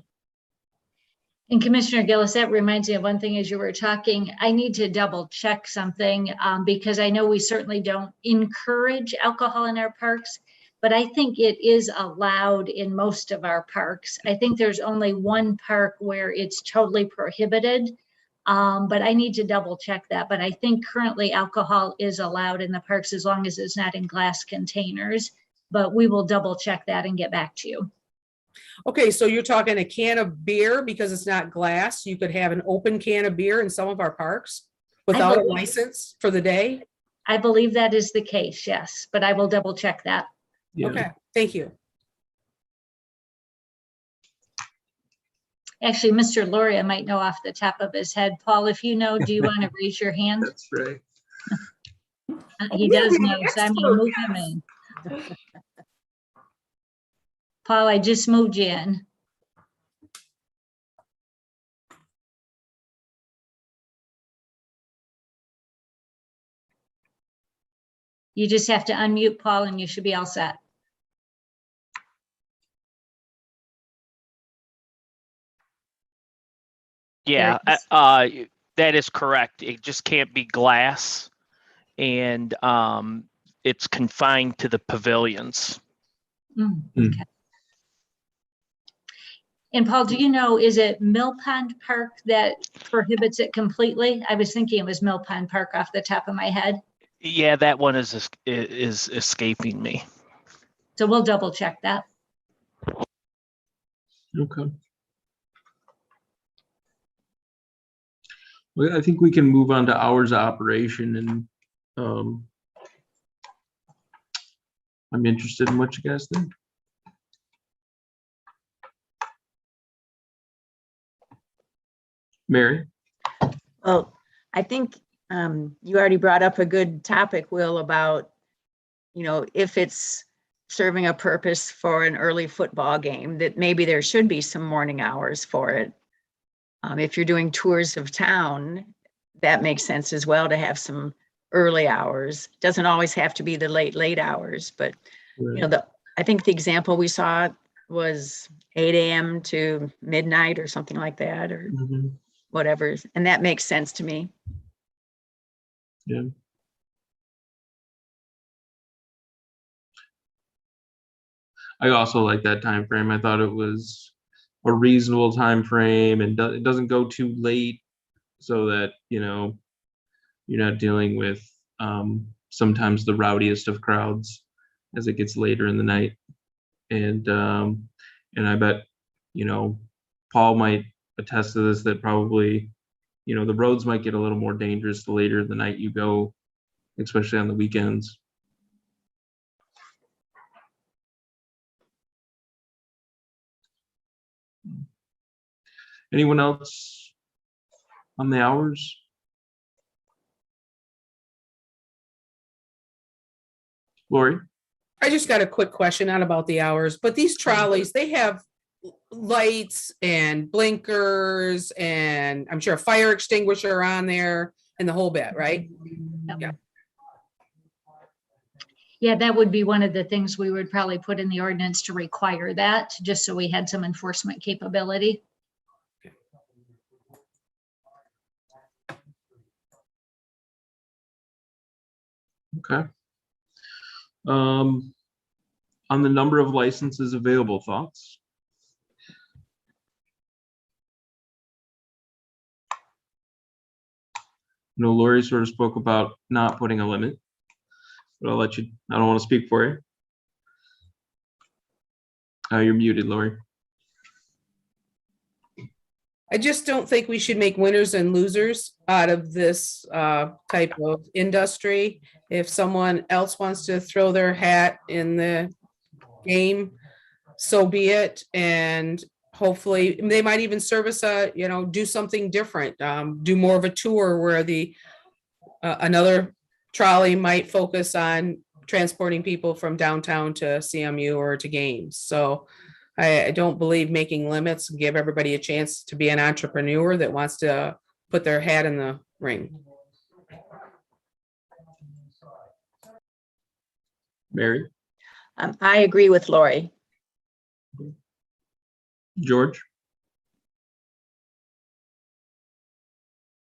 And Commissioner Gillis, that reminds me of one thing as you were talking. I need to double check something because I know we certainly don't encourage alcohol in our parks, but I think it is allowed in most of our parks. I think there's only one park where it's totally prohibited, but I need to double check that. But I think currently alcohol is allowed in the parks as long as it's not in glass containers, but we will double check that and get back to you. Okay, so you're talking a can of beer because it's not glass. You could have an open can of beer in some of our parks without a license for the day? I believe that is the case, yes, but I will double check that. Yeah. Okay, thank you. Actually, Mr. Loria might know off the top of his head. Paul, if you know, do you want to raise your hand? That's right. He does know, so I'm going to move him in. Paul, I just moved you in. You just have to unmute Paul and you should be all set. Yeah, that is correct. It just can't be glass, and it's confined to the pavilions. Okay. And Paul, do you know, is it Mill Pond Park that prohibits it completely? I was thinking it was Mill Pond Park off the top of my head. Yeah, that one is escaping me. So we'll double check that. Okay. Well, I think we can move on to hours of operation, and I'm interested in what you guys think. Mary? Well, I think you already brought up a good topic, Will, about, you know, if it's serving a purpose for an early football game, that maybe there should be some morning hours for it. If you're doing tours of town, that makes sense as well to have some early hours. Doesn't always have to be the late hours, but Right. you know, I think the example we saw was 8 a.m. to midnight or something like that, or whatever. And that makes sense to me. Yeah. I also like that time frame. I thought it was a reasonable time frame, and it doesn't go too late, so that you're not dealing with sometimes the rowdiest of crowds as it gets later in the night. And I bet Paul might attest to this, that probably the roads might get a little more dangerous the later in the night you go, especially on the weekends. Anyone else on the hours? Lori? I just got a quick question, not about the hours, but these trolleys, they have lights and blinkers, and I'm sure a fire extinguisher on there and the whole bit, right? Yeah. Yeah, that would be one of the things we would probably put in the ordinance to require that, just so we had some enforcement capability. Okay. On the number of licenses available, thoughts? No, Lori sort of spoke about not putting a limit, but I'll let you, I don't want to speak for you. You're muted, Lori. I just don't think we should make winners and losers out of this type of industry. If someone else wants to throw their hat in the game, so be it. And hopefully they might even service do something different, do more of a tour where another trolley might focus on transporting people from downtown to CMU or to games. So I don't believe making limits, give everybody a chance to be an entrepreneur that wants to put their hat in the ring. Mary? I agree with Lori. George?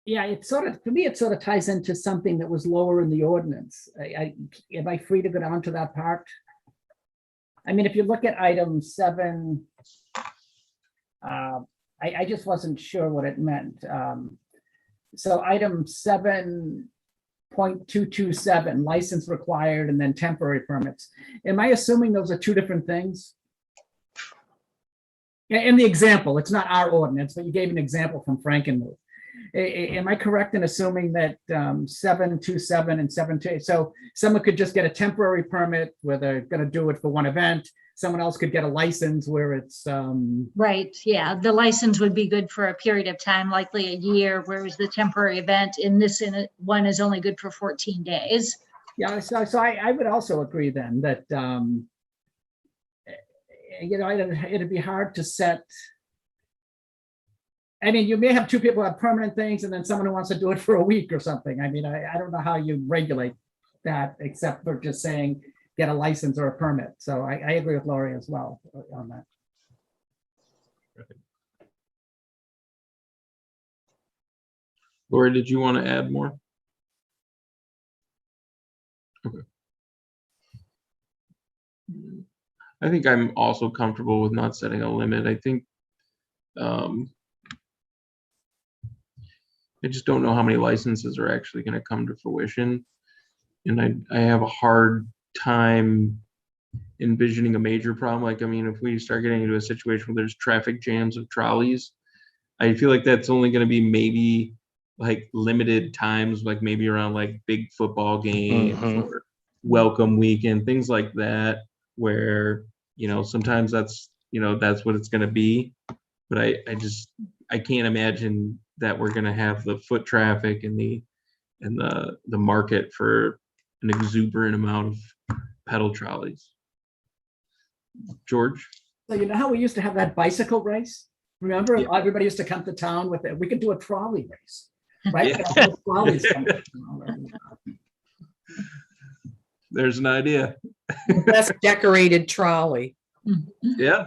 Yeah, for me, it sort of ties into something that was lower in the ordinance. Am I free to go down to that part? I mean, if you look at item 7, I just wasn't sure what it meant. So item 7.227, license required, and then temporary permits. Am I assuming those are two different things? In the example, it's not our ordinance, but you gave an example from Frankenmuth. Am I correct in assuming that 727 and 728, so someone could just get a temporary permit where they're going to do it for one event, someone else could get a license where it's Right, yeah, the license would be good for a period of time, likely a year, whereas the temporary event in this one is only good for 14 days. Yeah, so I would also agree then that it'd be hard to set. I mean, you may have two people who have permanent things and then someone who wants to do it for a week or something. I mean, I don't know how you regulate that except for just saying get a license or a permit. So I agree with Lori as well on that. Lori, did you want to add more? Okay. I think I'm also comfortable with not setting a limit. I think I just don't know how many licenses are actually going to come to fruition. And I have a hard time envisioning a major problem. Like, I mean, if we start getting into a situation where there's traffic jams of trolleys, I feel like that's only going to be maybe like limited times, like maybe around like big football games or welcome weekend, things like that, where, sometimes that's what it's going to be. But I can't imagine that we're going to have the foot traffic and the market for an exuberant amount of pedal trolleys. George? So you know how we used to have that bicycle race? Remember, everybody used to come to town with it. We could do a trolley race, right? Yeah. Trolleys come to There's an idea. Best decorated trolley. Yeah.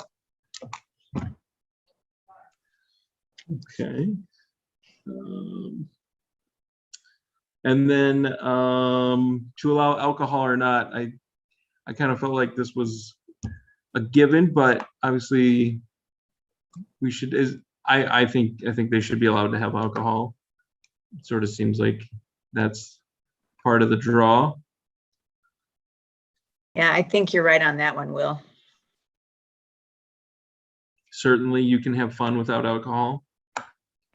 Okay. And then to allow alcohol or not, I kind of felt like this was a given, but obviously we should, I think they should be allowed to have alcohol. It sort of seems like that's part of the draw. Yeah, I think you're right on that one, Will. Certainly you can have fun without alcohol. I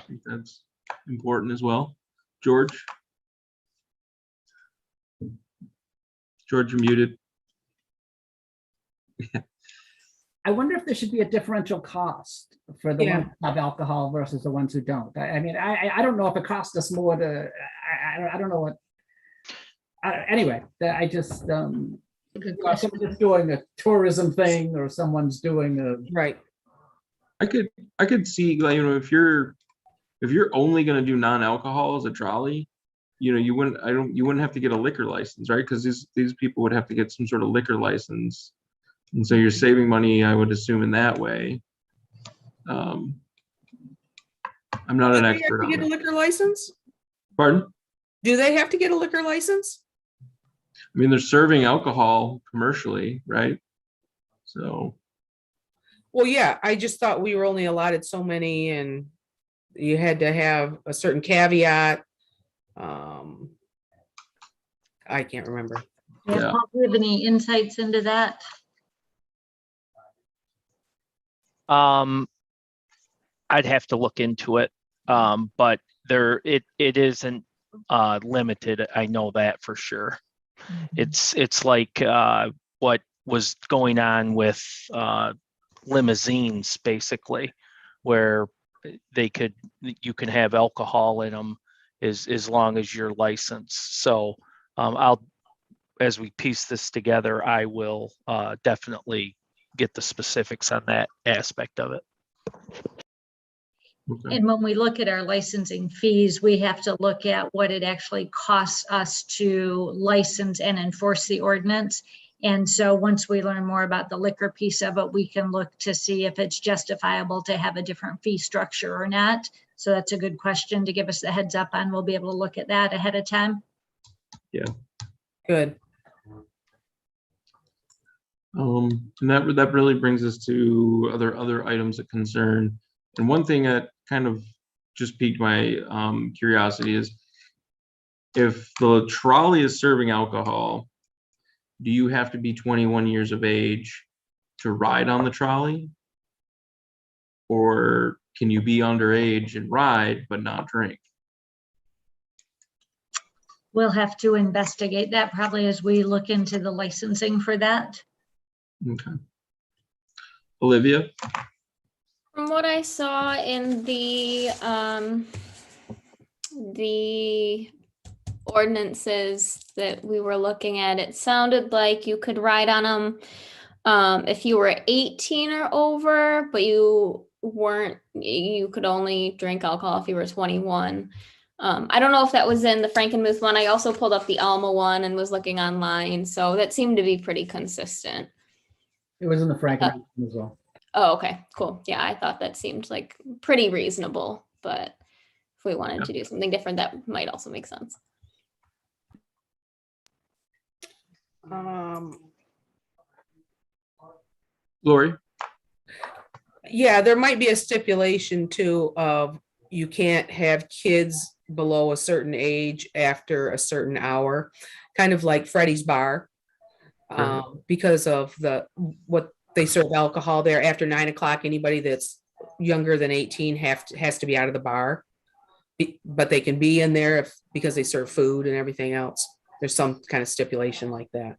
think that's important as well. George? George, you're muted. I wonder if there should be a differential cost for the ones who have alcohol versus the ones who don't. I mean, I don't know if it costs us more to, I don't know what. Anyway, I just, someone's just doing a tourism thing or someone's doing a. Right. I could see, like, you know, if you're only going to do non-alcohol as a trolley, you know, you wouldn't have to get a liquor license, right? Because these people would have to get some sort of liquor license, and so you're saving money, I would assume, in that way. I'm not an expert on get a it. liquor license. Pardon? Do they have to get a liquor license? I mean, they're serving alcohol commercially, right? So. Well, yeah, I just thought we were only allotted so many and you had to have a certain caveat. I can't remember. Yeah. Paul, do you have any insights into that? I'd have to look into it, but it isn't limited. I know that for sure. It's like what was going on with limousines, basically, where you can have alcohol in them as long as you're licensed. So as we piece this together, I will definitely get the specifics on that aspect of it. Okay. And when we look at our licensing fees, we have to look at what it actually costs us to license and enforce the ordinance. And so once we learn more about the liquor piece of it, we can look to see if it's justifiable to have a different fee structure or not. So that's a good question to give us the heads up on. We'll be able to look at that ahead of time. Yeah. Good. And that really brings us to other items of concern. And one thing that kind of just piqued my curiosity is, if the trolley is serving alcohol, do you have to be 21 years of age to ride on the trolley? Or can you be underage and ride but not drink? We'll have to investigate that probably as we look into the licensing for that. Okay. Olivia? From what I saw in the ordinances that we were looking at, it sounded like you could ride on them if you were 18 or over, but you could only drink alcohol if you were 21. I don't know if that was in the Frankenmuth one. I also pulled up the Alma one and was looking online, so that seemed to be pretty consistent. It was in the Frankenmuth as well. Oh, okay, cool. Yeah, I thought that seemed like pretty reasonable, but if we wanted to do something different, that might also make sense. Lori? Yeah, there might be a stipulation too of you can't have kids below a certain age after a certain hour, kind of like Freddy's Bar, because of what they serve alcohol there after 9 o'clock. Anybody that's younger than 18 has to be out of the bar, but they can be in there because they serve food and everything else. There's some kind of stipulation like that.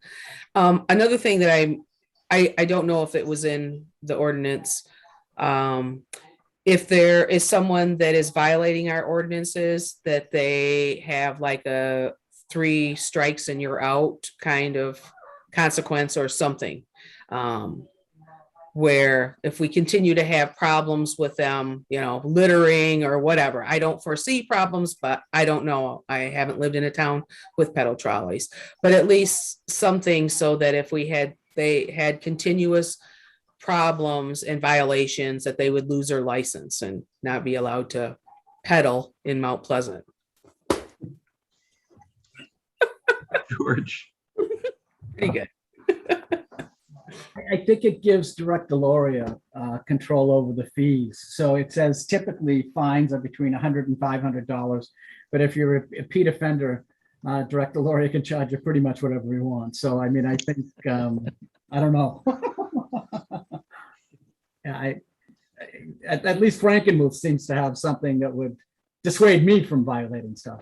Another thing that I don't know if it was in the ordinance. If there is someone that is violating our ordinances, that they have like a 3 strikes and you're out kind of consequence or something. Where if we continue to have problems with them, littering or whatever, I don't foresee problems, but I don't know. I haven't lived in a town with pedal trolleys, but at least something so that if they had continuous problems and violations, that they would lose their license and not be allowed to pedal in Mount Pleasant. George? Pretty good. I think it gives Director Loria control over the fees. So it says typically fines are between $100 and $500. But if you're a repeat offender, Director Loria can charge you pretty much whatever he wants. So, I mean, I think, I don't know. Yeah, at least Frankenmuth seems to have something that would dissuade me from violating stuff.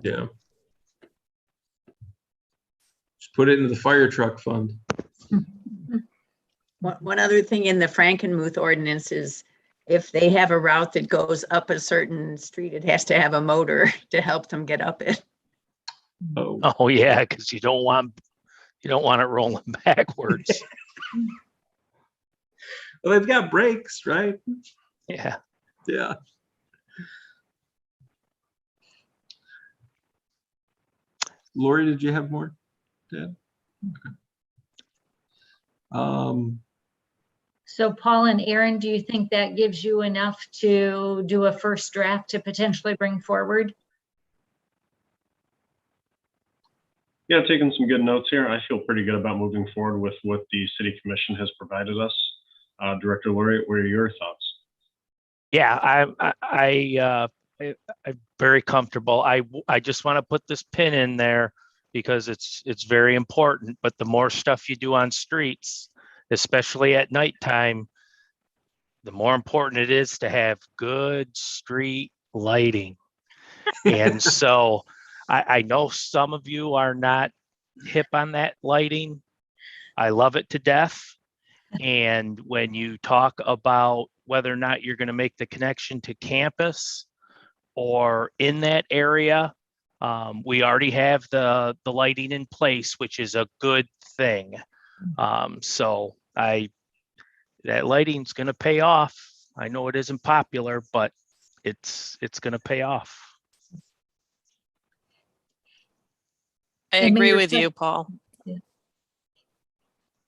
Yeah. Just put it into the fire truck fund. One other thing in the Frankenmuth ordinance is if they have a route that goes up a certain street, it has to have a motor to help them get up it. Oh yeah, because you don't want it rolling backwards. Well, they've got brakes, right? Yeah. Yeah. Lori, did you have more? Dad? Okay. So Paul and Aaron, do you think that gives you enough to do a first draft to potentially bring forward? Yeah, taking some good notes here. I feel pretty good about moving forward with what the City Commission has provided us. Director Laurie, what are your thoughts? Yeah, I'm very comfortable. I just want to put this pin in there because it's very important. But the more stuff you do on streets, especially at nighttime, the more important it is to have good street lighting. And so I know some of you are not hip on that lighting. I love it to death. And when you talk about whether or not you're going to make the connection to campus or in that area, we already have the lighting in place, which is a good thing. So that lighting's going to pay off. I know it isn't popular, but it's going to pay off. I And agree Mayor, with you, Paul.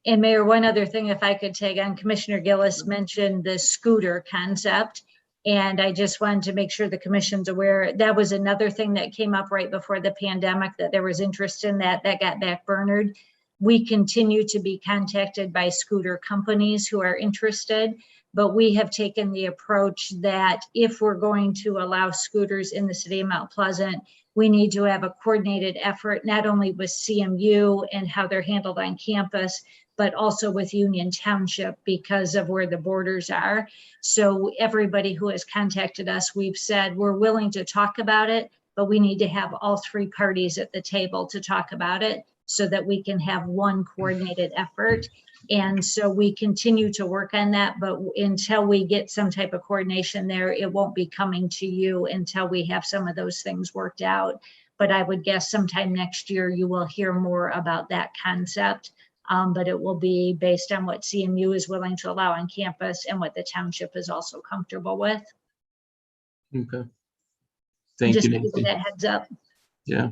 And Mayor, one other thing, if I could tag on, Commissioner Gillis mentioned the scooter concept. And I just wanted to make sure the commission's aware. That was another thing that came up right before the pandemic, that there was interest in that got backburnered. We continue to be contacted by scooter companies who are interested, but we have taken the approach that if we're going to allow scooters in the city of Mount Pleasant, we need to have a coordinated effort, not only with CMU and how they're handled on campus, but also with Union Township because of where the borders are. So everybody who has contacted us, we've said we're willing to talk about it, but we need to have all three parties at the table to talk about it so that we can have one coordinated effort. And so we continue to work on that, but until we get some type of coordination there, it won't be coming to you until we have some of those things worked out. But I would guess sometime next year, you will hear more about that concept. But it will be based on what CMU is willing to allow on campus and what the township is also comfortable with. Okay. Thank Just you, giving Nancy. that heads up. Yeah.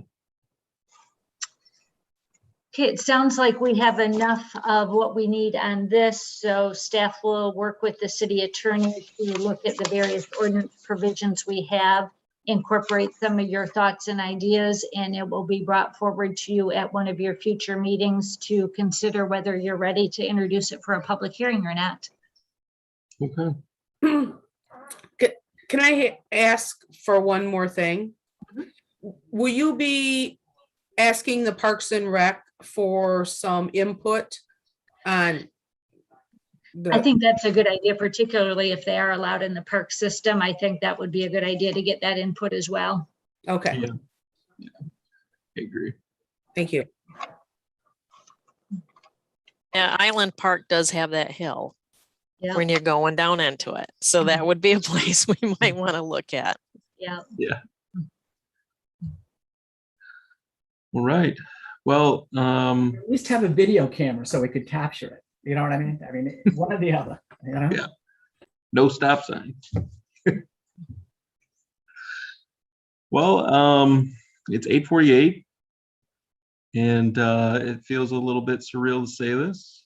Okay, it sounds like we have enough of what we need on this. So staff will work with the city attorney to look at the various ordinance provisions we have, incorporate some of your thoughts and ideas, and it will be brought forward to you at one of your future meetings to consider whether you're ready to introduce it for a public hearing or not. Okay. Can I ask for one more thing? Will you be asking the Parks and Rec for some input on I think that's a good idea, particularly if they are allowed in the park system. I think that would be a good idea to get that input as well. Okay. Yeah. I agree. Thank you. Yeah, Island Park does have that hill Yeah. when you're going down into it. So that would be a place we might want to look at. Yeah. Yeah. All right. Well, At least have a video camera so we could capture it. You know what I mean? I mean, one or the other, you know? Yeah. No stop sign. Well, it's 8:48 and it feels a little bit surreal to say this,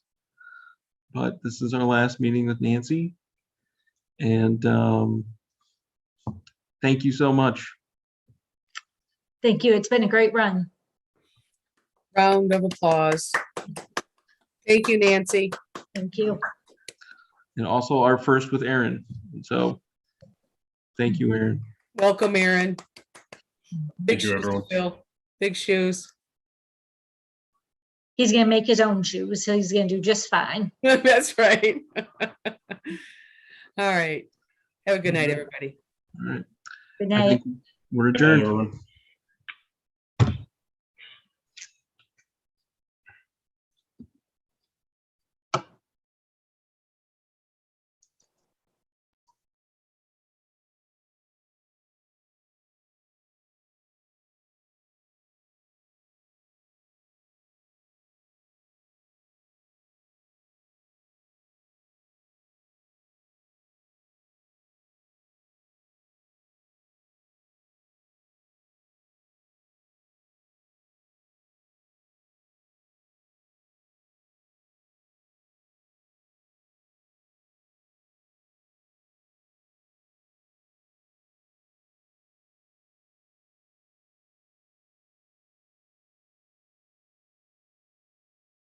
but this is our last meeting with Nancy. And thank you so much. Thank you. It's been a great run. Round of applause. Thank you, Nancy. Thank you. And also our first with Aaron. And so thank you, Aaron. Welcome, Aaron. Big Thank you, shoes to everyone. fill. Big shoes. He's going to make his own shoes, so he's going to do just fine. That's right. All right. Have a good night, everybody. All right. Good I night. think we're Good night, adjourned. everyone.